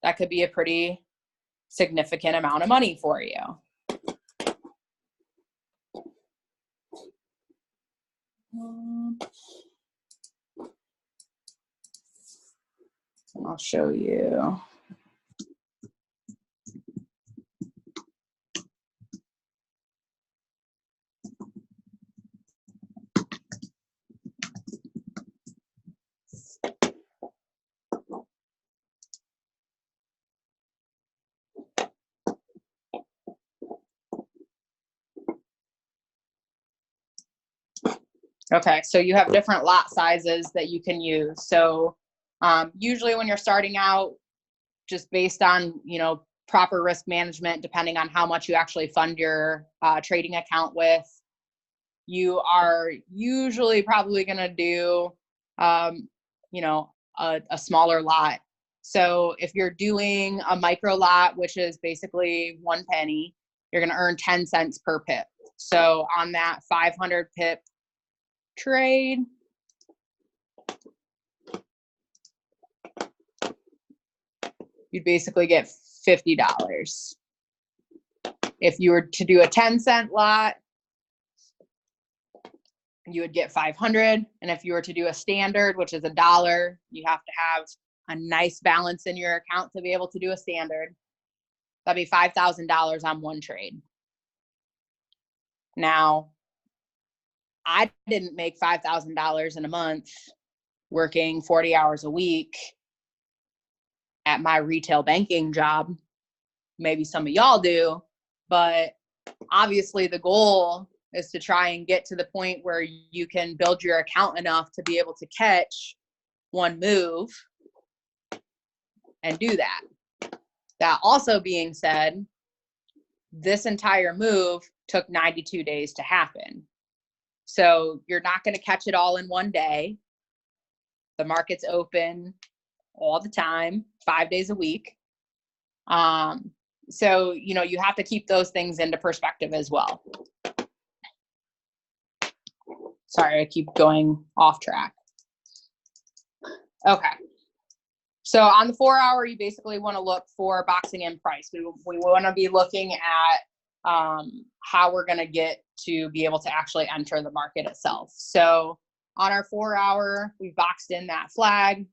that could be a pretty significant amount of money for you. I'll show you. Okay, so you have different lot sizes that you can use. So usually when you're starting out, just based on, you know, proper risk management, depending on how much you actually fund your trading account with, you are usually probably going to do, you know, a smaller lot. So if you're doing a micro lot, which is basically 1 penny, you're going to earn 10 cents per pip. So on that 500 pip trade, you'd basically get $50. If you were to do a 10-cent lot, you would get 500. And if you were to do a standard, which is $1, you have to have a nice balance in your account to be able to do a standard. That'd be $5,000 on one trade. Now, I didn't make $5,000 in a month working 40 hours a week at my retail banking job. Maybe some of y'all do, but obviously the goal is to try and get to the point where you can build your account enough to be able to catch one move and do that. That also being said, this entire move took 92 days to happen. So you're not going to catch it all in one day. The market's open all the time, 5 days a week. So, you have to keep those things into perspective as well. Sorry, I keep going off track. Okay. So on the 4 hour, you basically want to look for boxing in price. We want to be looking at how we're going to get to be able to actually enter the market itself. So on our 4 hour, we've boxed in that flag.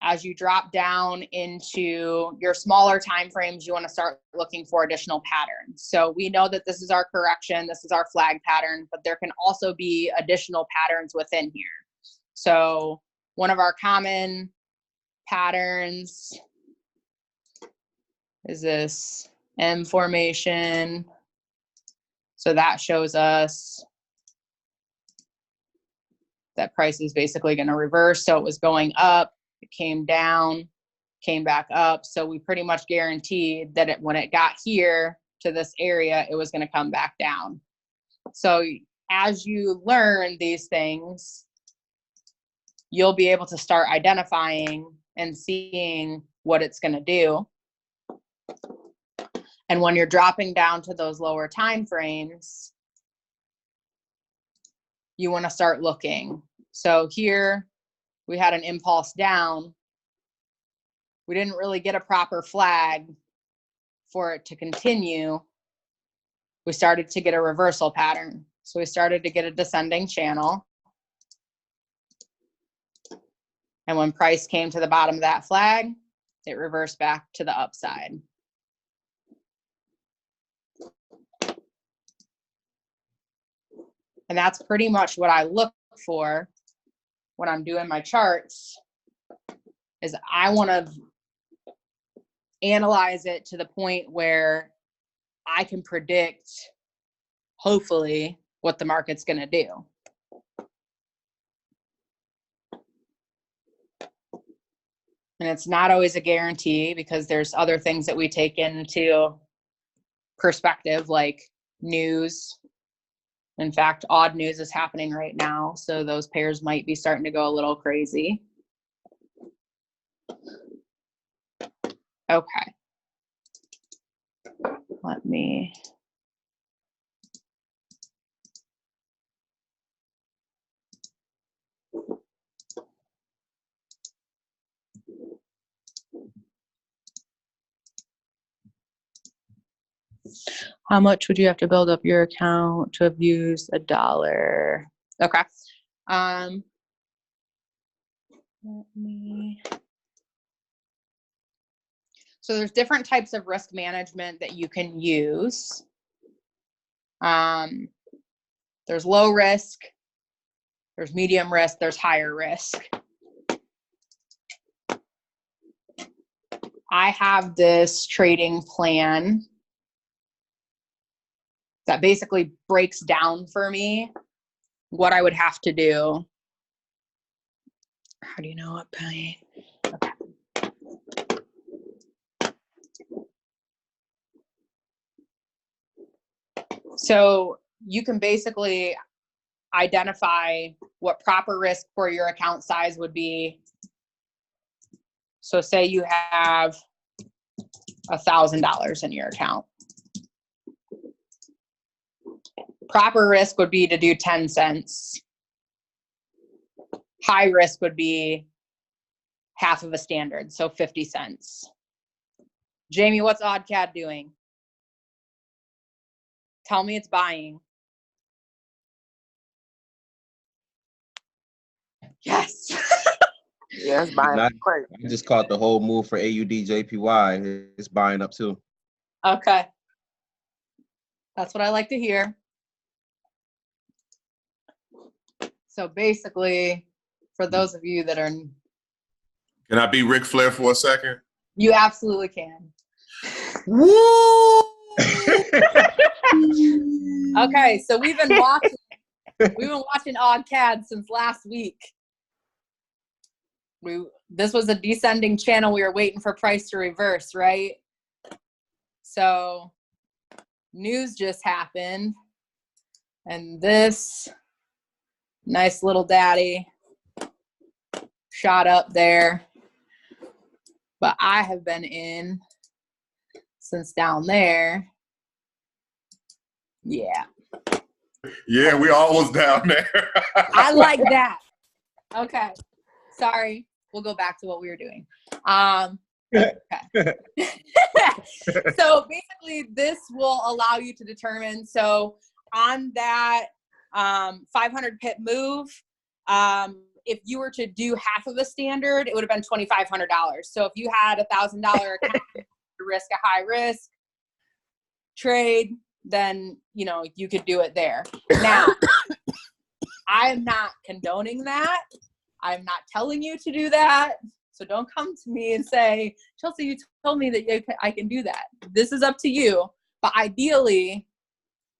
As you drop down into your smaller time frames, you want to start looking for additional patterns. So we know that this is our correction, this is our flag pattern, but there can also be additional patterns within here. So one of our common patterns is this M formation. So that shows us that price is basically going to reverse. So it was going up, it came down, came back up. So we pretty much guaranteed that when it got here to this area, it was going to come back down. So as you learn these things, you'll be able to start identifying and seeing what it's going to do. And when you're dropping down to those lower time frames, you want to start looking. So here we had an impulse down. We didn't really get a proper flag for it to continue. We started to get a reversal pattern. So we started to get a descending channel. And when price came to the bottom of that flag, it reversed back to the upside. And that's pretty much what I look for when I'm doing my charts, is I want to analyze it to the point where I can predict, hopefully, what the market's going to do. And it's not always a guarantee, because there's other things that we take into perspective, like news. In fact, odd news is happening right now, so those pairs might be starting to go a little crazy. Okay. Let me... How much would you have to build up your account to have used $1? Okay. Let me... So there's different types of risk management that you can use. There's low risk, there's medium risk, there's higher risk. I have this trading plan that basically breaks down for me what I would have to do. How do you know what pay? Okay. So you can basically identify what proper risk for your account size would be. So say you have $1,000 in your account. Proper risk would be to do 10 cents. High risk would be half of a standard, so 50 cents. Jamie, what's OddCAD doing? Tell me it's buying. Yes. Yeah, it's buying I crazy. just caught the whole move for AUD JPY. It's buying up too. Okay. That's what I like to hear. So basically, for those of you that are, Can I be Ric Flair for a second? you absolutely can. Woo! Okay, so we've been watching Odd CAD since last week. This was a descending channel. We were waiting for price to reverse, right? So news just happened, and this nice little daddy shot up there. But I have been in since down there. Yeah. Yeah, we almost down there. I like that. Okay. Sorry. We'll go back to what we were doing. Okay. So basically this will allow you to determine, so on that 500 pip move, if you were to do half of a standard, it would have been $2,500. So if you had $1,000 account to risk a high risk trade, then you could do it there. Now, I am not condoning that. I'm not telling you to do that. So don't come to me and say, Chelsea, you told me that I can do that. This is up to you. But ideally,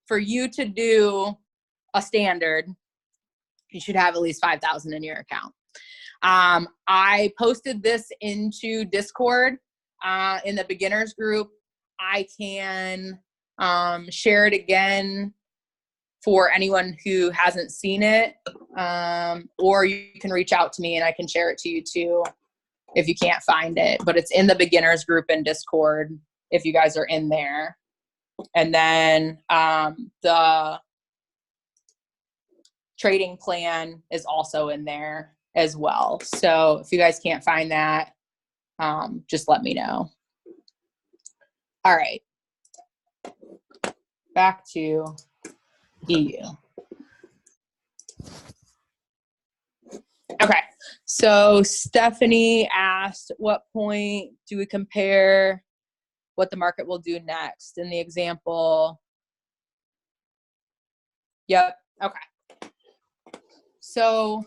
for you to do a standard, you should have at least 5,000 in your account. I posted this into Discord in the beginners group. I can share it again for anyone who hasn't seen it, or you can reach out to me and I can share it to you too if you can't find it. But it's in the beginners group in Discord if you guys are in there. And then the trading plan is also in there as well. So if you guys can't find that, just let me know. All right. Back to EU. Okay. So Stephanie asked, what point do we compare what the market will do next? In the example, yep. Okay. So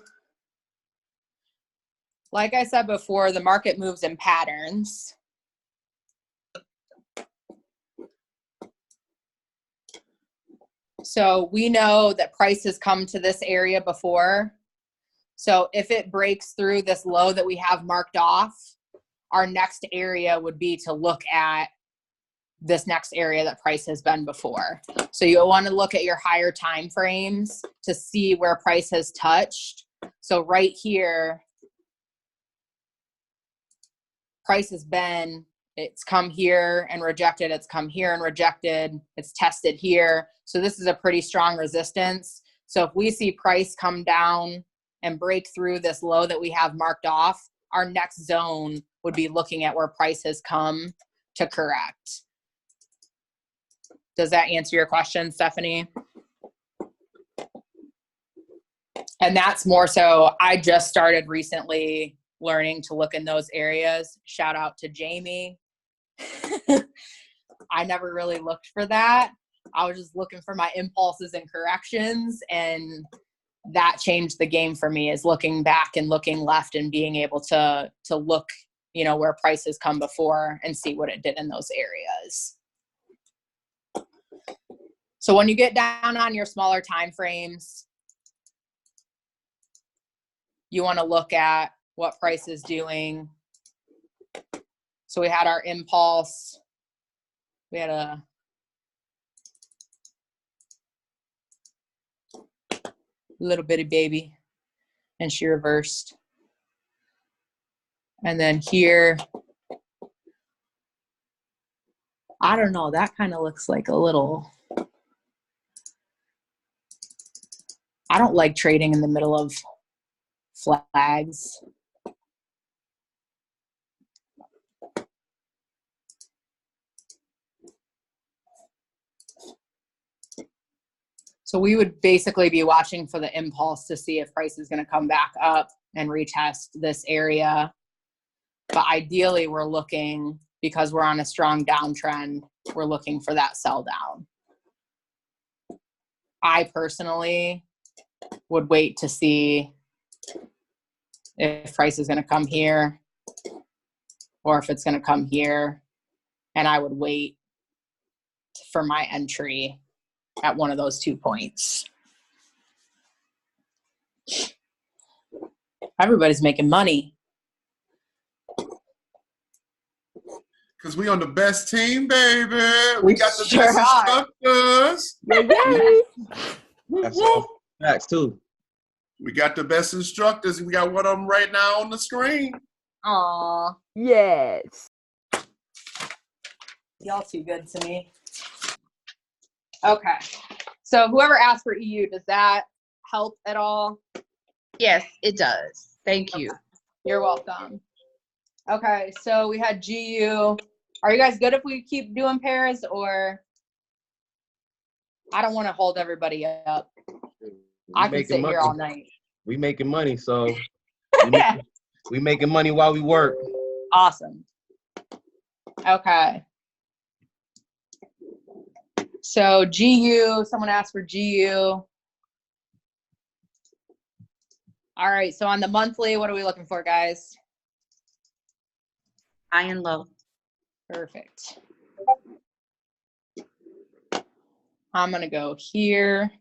like I said before, the market moves in patterns. So we know that price has come to this area before. So if it breaks through this low that we have marked off, our next area would be to look at this next area that price has been before. So you'll want to look at your higher time frames to see where price has touched. So right here, price has been, it's come here and rejected, it's come here and rejected, it's tested here. So this is a pretty strong resistance. So if we see price come down and break through this low that we have marked off, our next zone would be looking at where price has come to correct. Does that answer your question, Stephanie? And that's more so, I just started recently learning to look in those areas. Shout out to Jamie. I never really looked for that. I was just looking for my impulses and corrections, and that changed the game for me, is looking back and looking left and being able to look, where prices come before and see what it did in those areas. So when you get down on your smaller time frames, you want to look at what price is doing. So we had our impulse. We had a little bitty baby, and she reversed. And then here, I don't know, that kind of looks like a little, I don't like trading in the middle of flags. So we would basically be watching for the impulse to see if price is going to come back up and retest this area. But ideally, we're looking, because we're on a strong downtrend, we're looking for that sell down. I personally would wait to see if price is going to come here or if it's going to come here. And I would wait for my entry at one of those 2 points. Everybody's making money. Because we on the best team, baby. We We got the sure best are. instructors. Yay! That's all facts too. We got the best instructors. We got one of them right now on the screen. Aw, Yes. y'all too good to me. Okay, so whoever asked for EU, does that help at all? Yes, it does. Thank you. You're welcome. Okay, so we had GU. Are you guys good if we keep doing pairs, or I don't want to hold everybody up? I can sit here all night. We making money, so we making money while we work. Awesome. Okay. So GU, someone asked for GU. All right, so on the monthly, what are we looking for, guys? High and low. Perfect. I'm going to go here.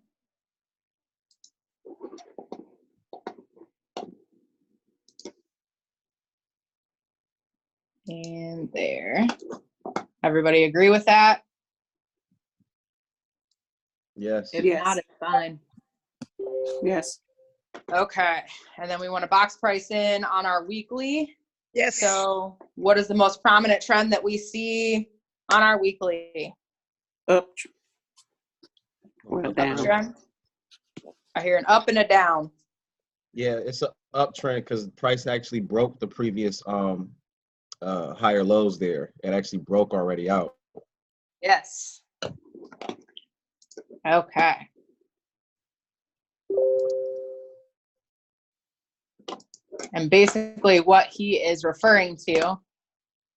And there. Everybody agree with that? Yes. If Yes. not, it's fine. Yes. Okay, and then we want to box price in on our weekly. Yes. So what is the most prominent trend that we see on our weekly? Up. Well, down. Trend? I hear an up and a down. Yeah, it's an uptrend because price actually broke the previous higher lows there. It actually broke already out. Yes. Okay. And basically what he is referring to,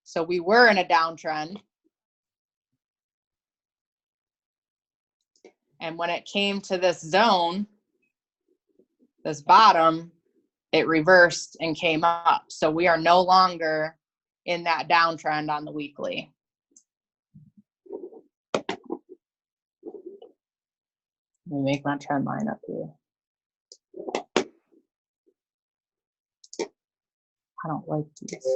so we were in a downtrend. And when it came to this zone, this bottom, it reversed and came up. So we are no longer in that downtrend on the weekly. Let me make my trend line up here. I don't like these.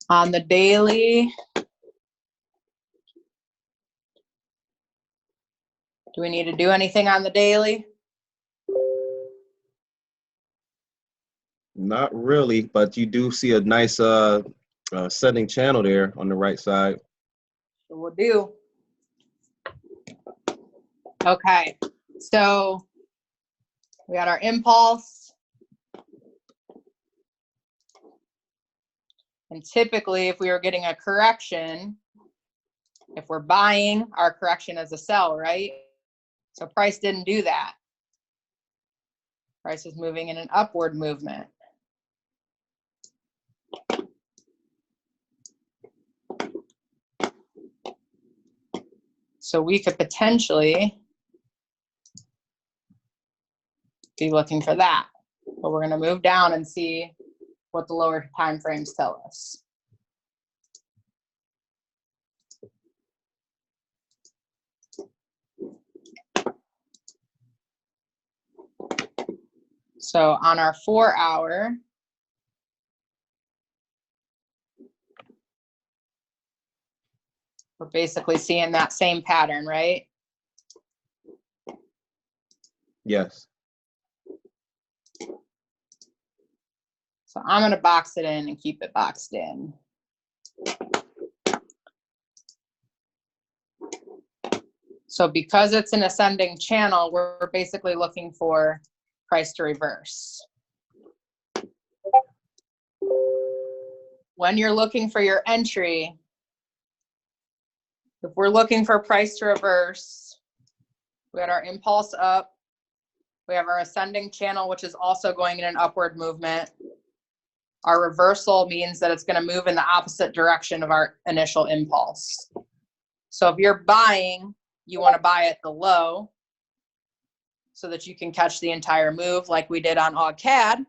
On the daily, do we need to do anything on the daily? Not really, but you do see a nice setting channel there on the right side. So we'll do. Okay, so we got our impulse. And typically, if we were getting a correction, if we're buying, our correction is a sell, right? So price didn't do that. Price is moving in an upward movement. So we could potentially be looking for that. But we're going to move down and see what the lower time frames tell us. So on our 4 hour, we're basically seeing that same pattern, right? Yes. So I'm going to box it in and keep it boxed in. So because it's an ascending channel, we're basically looking for price to reverse. When you're looking for your entry, if we're looking for price to reverse We had our impulse up. We have our ascending channel, which is also going in an upward movement. Our reversal means that it's going to move in the opposite direction of our initial impulse. So if you're buying, you want to buy at the low so that you can catch the entire move like we did on AUD-CAD.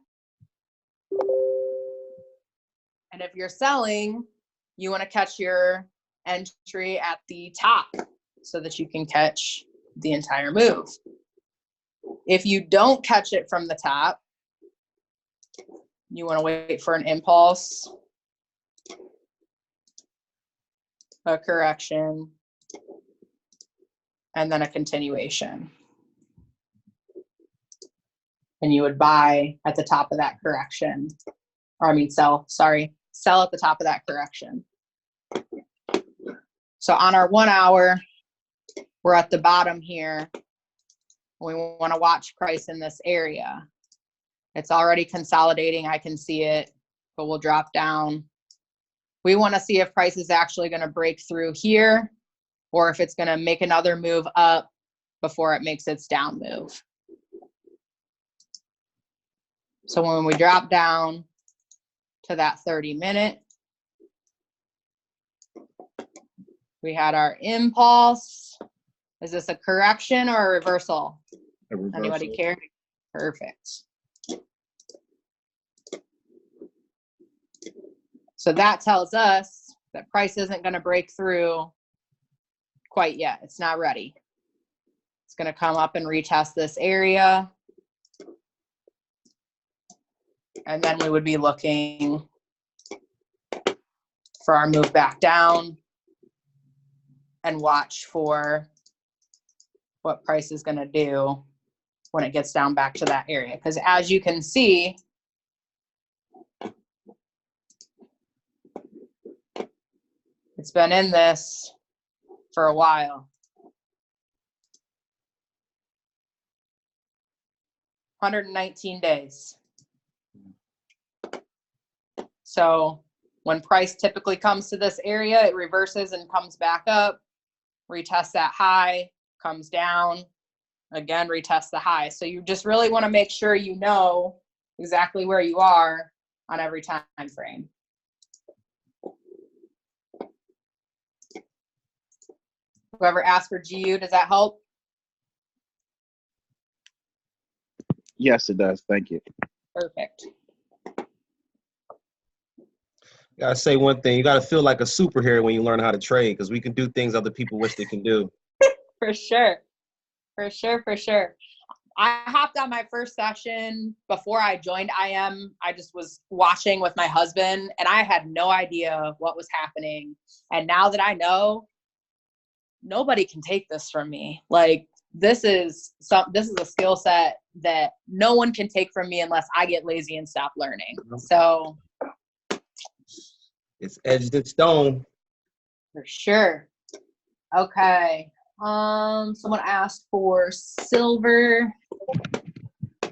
And if you're selling, you want to catch your entry at the top so that you can catch the entire move. If you don't catch it from the top, you want to wait for an impulse, a correction, and then a continuation. And you would buy at the top of that correction. Or I mean sell at the top of that correction. So on our 1 hour, we're at the bottom here. We want to watch price in this area. It's already consolidating, I can see it, but we'll drop down. We want to see if price is actually going to break through here or if it's going to make another move up before it makes its down move. So when we drop down to that 30-minute, we had our impulse. Is this a correction or a reversal? A reversal. Anybody care? Perfect. So that tells us that price isn't going to break through quite yet. It's not ready. It's going to come up and retest this area. And then we would be looking for our move back down and watch for what price is going to do when it gets down back to that area. Because as you can see, it's been in this for a while. 119 days. So when price typically comes to this area, it reverses and comes back up, retests that high, comes down, again, retests the high. So you just really want to make sure you know exactly where you are on every time frame. Whoever asked for GU, does that help? Yes, it does. Thank you. Perfect. Gotta say one thing. You gotta feel like a superhero when you learn how to trade, because we can do things other people wish they can do. For sure. For sure, for sure. I hopped on my first session before I joined IM. I just was watching with my husband and I had no idea what was happening. And now that I know, nobody can take this from me. Like this is a skill set that no one can take from me unless I get lazy and stop learning. So It's edged in stone. for sure. Okay. Someone asked for silver.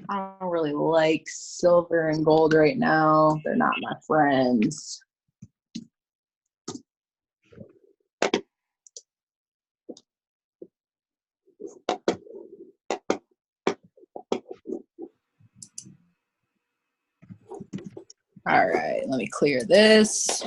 I don't really like silver and gold right now. They're not my friends. All right, let me clear this.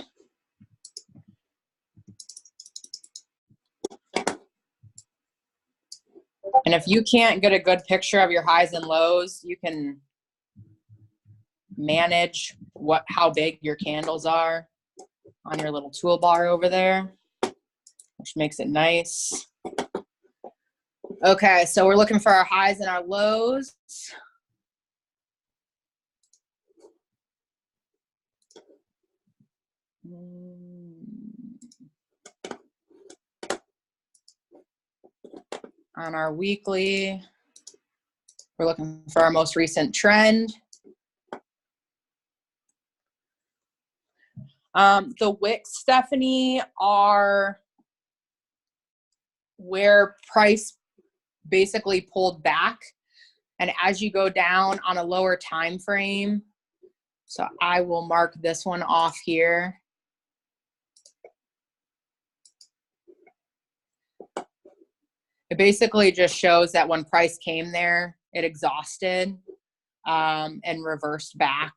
And if you can't get a good picture of your highs and lows, you can manage how big your candles are on your little toolbar over there, which makes it nice. Okay, so we're looking for our highs and our lows. On our weekly, we're looking for our most recent trend. The wicks, Stephanie, are where price basically pulled back. And as you go down on a lower time frame, so I will mark this one off here. It basically just shows that when price came there, it exhausted and reversed back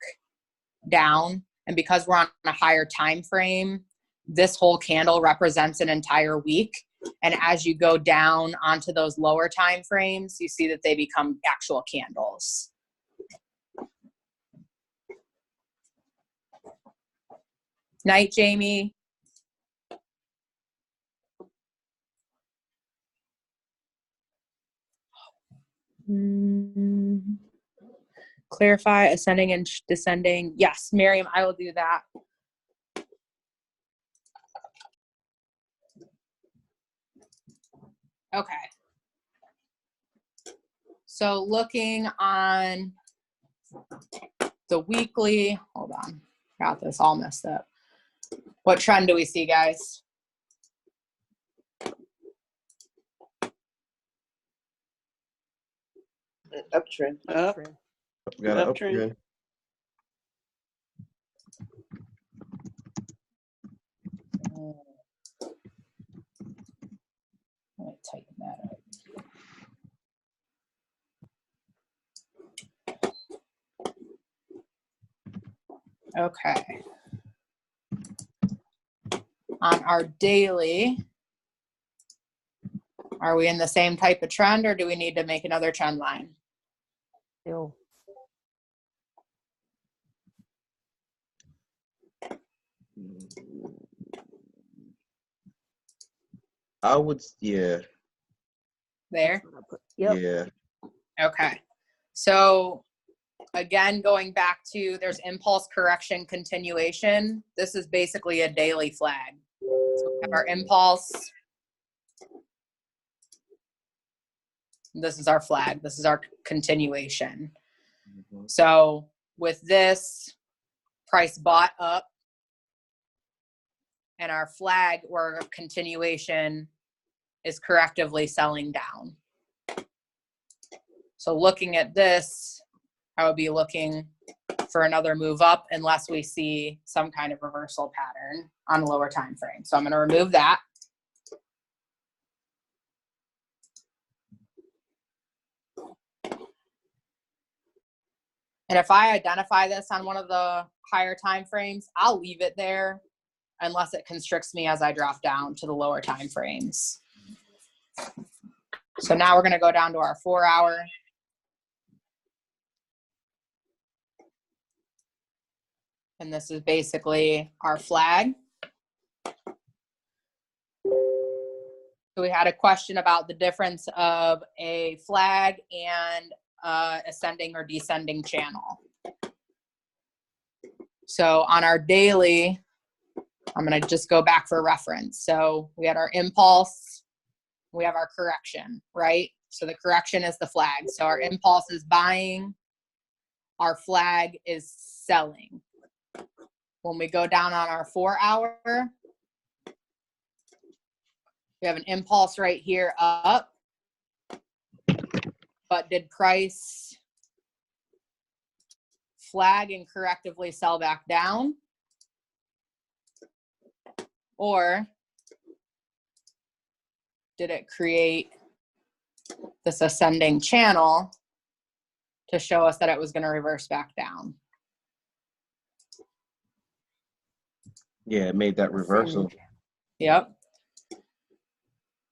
down. And because we're on a higher time frame, this whole candle represents an entire week. And as you go down onto those lower time frames, you see that they become actual candles. Night, Jamie. Clarify ascending and descending. Yes, Miriam, I will do that. Okay. So looking on the weekly, hold on, got this all messed up. What trend do we see, guys? Uptrend. Up. We got an Uptrend. uptrend. Let me tighten that up. Okay. On our daily, are we in the same type of trend, or do we need to make another trend line? Still. I would, yeah, There? Yep. yeah. Okay. So again, going back to there's impulse correction continuation. This is basically a daily flag. So we have our impulse. This is our flag. This is our continuation. So with this, price bought up, and our flag or continuation is correctively selling down. So looking at this, I would be looking for another move up unless we see some kind of reversal pattern on a lower time frame. So I'm going to remove that. And if I identify this on one of the higher time frames, I'll leave it there unless it constricts me as I drop down to the lower time frames. So now we're going to go down to our 4 hour. And this is basically our flag. So we had a question about the difference of a flag and ascending or descending channel. So on our daily, I'm going to just go back for reference. So we had our impulse, we have our correction, right? So the correction is the flag. So our impulse is buying, our flag is selling. When we go down on our 4 hour, we have an impulse right here up, but did price flag and correctively sell back down? Or did it create this ascending channel to show us that it was going to reverse back down? Yeah, it made that reversal. Yep.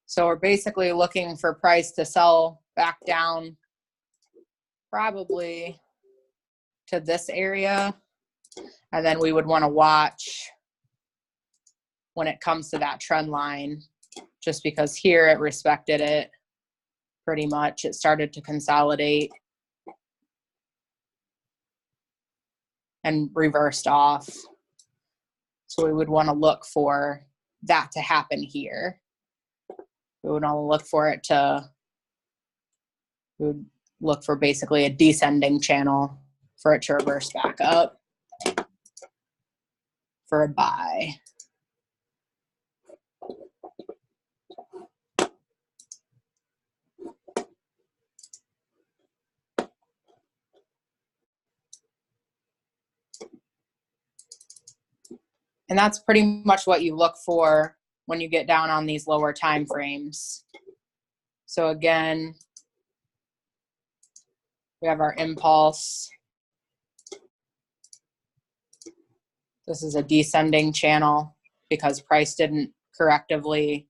So we're basically looking for price to sell back down probably to this area. And then we would want to watch when it comes to that trend line, just because here it respected it pretty much. It started to consolidate and reversed off. So we would want to look for that to happen here. We would want to look for it to, we would look for basically a descending channel for it to reverse back up for a buy. And that's pretty much what you look for when you get down on these lower time frames. So again, we have our impulse. This is a descending channel because price didn't correctively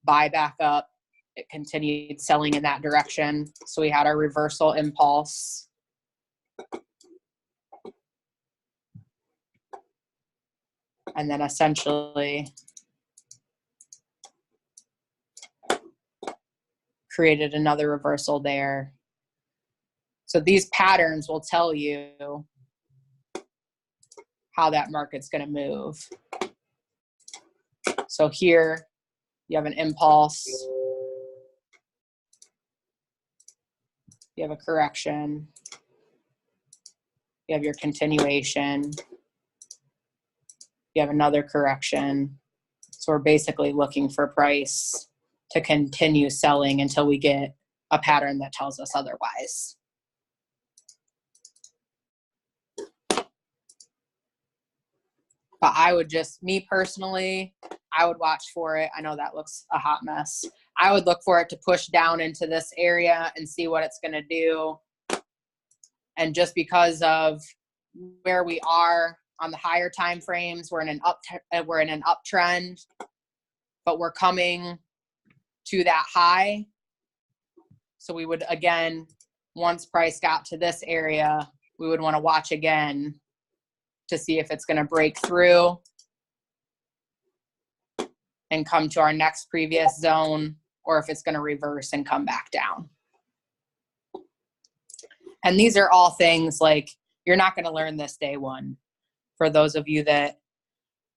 buy back up. It continued selling in that direction. So we had our reversal impulse. And then essentially created another reversal there. So these patterns will tell you how that market's going to move. So here you have an impulse. You have a correction. You have your continuation. You have another correction. So we're basically looking for price to continue selling until we get a pattern that tells us otherwise. But I would just, me personally, I would watch for it. I know that looks a hot mess. I would look for it to push down into this area and see what it's going to do. And just because of where we are on the higher time frames, we're in an uptrend, but we're coming to that high. So we would, again, once price got to this area, we would want to watch again to see if it's going to break through and come to our next previous zone, or if it's going to reverse and come back down. And these are all things like you're not going to learn this day one. For those of you that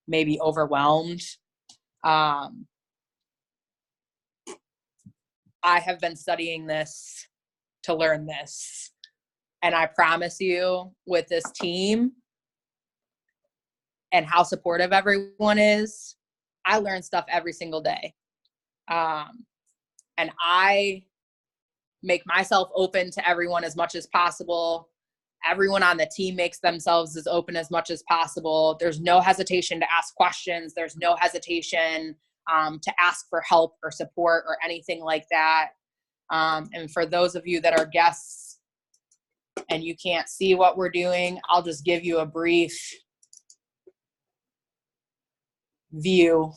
may be overwhelmed, I have been studying this to learn this. And I promise you, with this team and how supportive everyone is, I learn stuff every single day. And I make myself open to everyone as much as possible. Everyone on the team makes themselves as open as much as possible. There's no hesitation to ask questions. There's no hesitation to ask for help or support or anything like that. And for those of you that are guests and you can't see what we're doing, I'll just give you a brief view.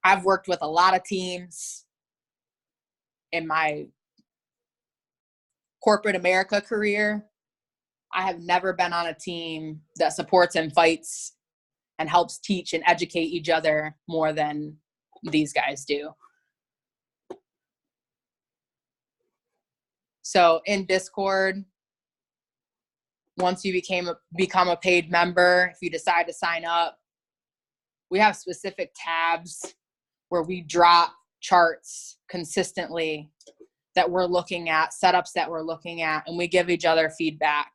I've worked with a lot of teams in my corporate America career. I have never been on a team that supports and fights and helps teach and educate each other more than these guys do. So in Discord, once you become a paid member, if you decide to sign up, we have specific tabs where we drop charts consistently that we're looking at, setups that we're looking at, and we give each other feedback.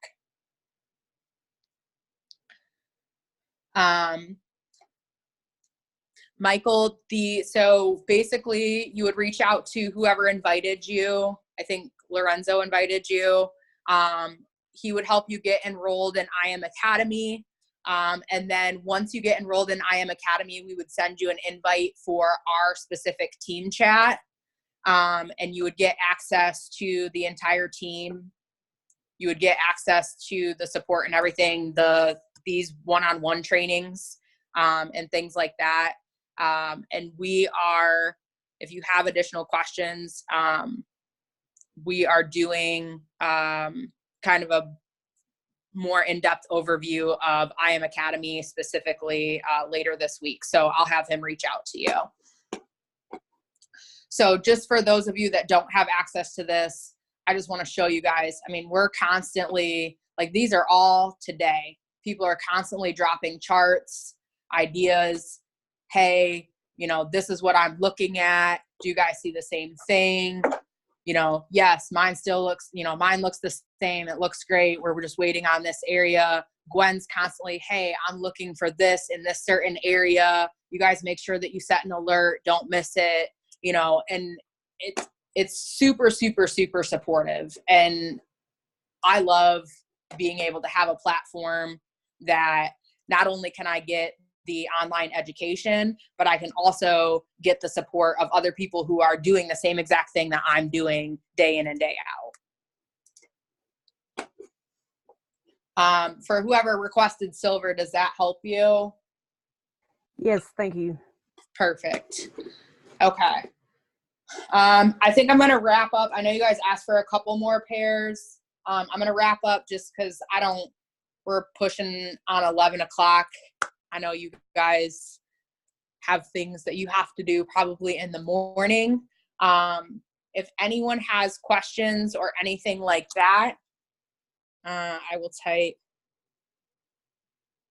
Michael, so basically you would reach out to whoever invited you. I think Lorenzo invited you. He would help you get enrolled in IM Academy. And then once you get enrolled in IM Academy, we would send you an invite for our specific team chat. And you would get access to the entire team. You would get access to the support and everything, these one-on-one trainings, and things like that. And we are, if you have additional questions, we are doing kind of a more in-depth overview of IM Academy specifically later this week. So I'll have him reach out to you. So just for those of you that don't have access to this, I just want to show you guys, I mean, we're constantly, like these are all today. People are constantly dropping charts, ideas. Hey, you know, this is what I'm looking at. Do you guys see the same thing? You know, yes, mine still looks, you know, mine looks the same. It looks great. We're just waiting on this area. Gwen's constantly, hey, I'm looking for this in this certain area. You guys make sure that you set an alert. Don't miss it. You know, and it's super, super, super supportive. And I love being able to have a platform that not only can I get the online education, but I can also get the support of other people who are doing the same exact thing that I'm doing day in and day out. For whoever requested silver, does that help you? Yes, thank you. Perfect. Okay. I think I'm going to wrap up. I know you guys asked for a couple more pairs. I'm going to wrap up just because we're pushing on 11 o'clock. I know you guys have things that you have to do probably in the morning. If anyone has questions or anything like that, I will type.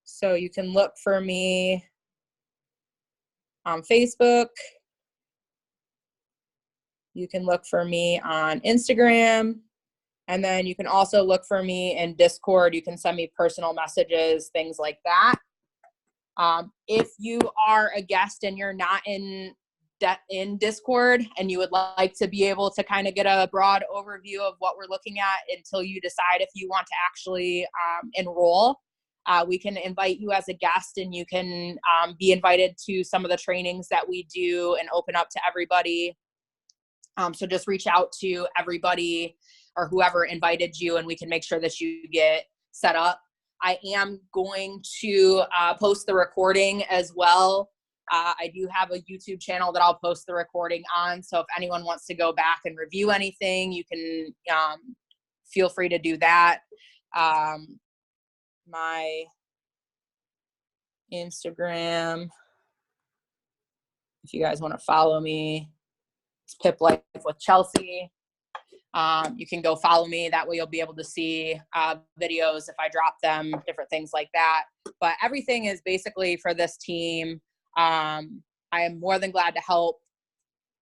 So you can look for me on Facebook. You can look for me on Instagram. And then you can also look for me in Discord. You can send me personal messages, things like that. If you are a guest and you're not in Discord and you would like to be able to kind of get a broad overview of what we're looking at until you decide if you want to actually enroll, we can invite you as a guest, and you can be invited to some of the trainings that we do and open up to everybody. So just reach out to everybody or whoever invited you, and we can make sure that you get set up. I am going to post the recording as well. I do have a YouTube channel that I'll post the recording on. So if anyone wants to go back and review anything, you can feel free to do that. My Instagram, if you guys want to follow me, it's Pip Life with Chelsea. You can go follow me. That way you'll be able to see videos if I drop them, different things like that. But everything is basically for this team. I am more than glad to help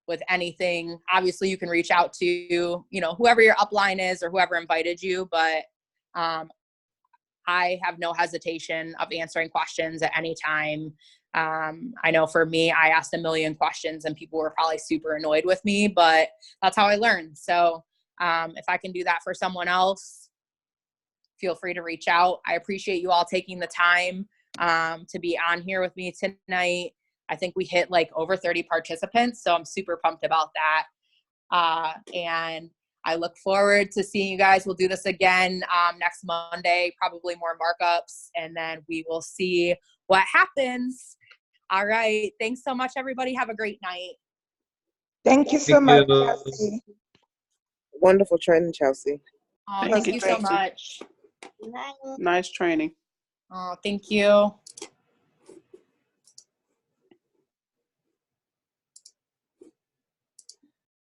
with anything. Obviously, you can reach out to, whoever your upline is or whoever invited you. But I have no hesitation of answering questions at any time. I know for me, I asked a million questions and people were probably super annoyed with me, but that's how I learned. So if I can do that for someone else, feel free to reach out. I appreciate you all taking the time to be on here with me tonight. I think we hit like over 30 participants, so I'm super pumped about that. And I look forward to seeing you guys. We'll do this again next Monday, probably more markups, and then we will see what happens. All right. Thanks so much, everybody. Have a great night. Thank you so much, Chelsea. Wonderful training, Chelsea. Oh, thank you so much. Nice training. Oh, thank you.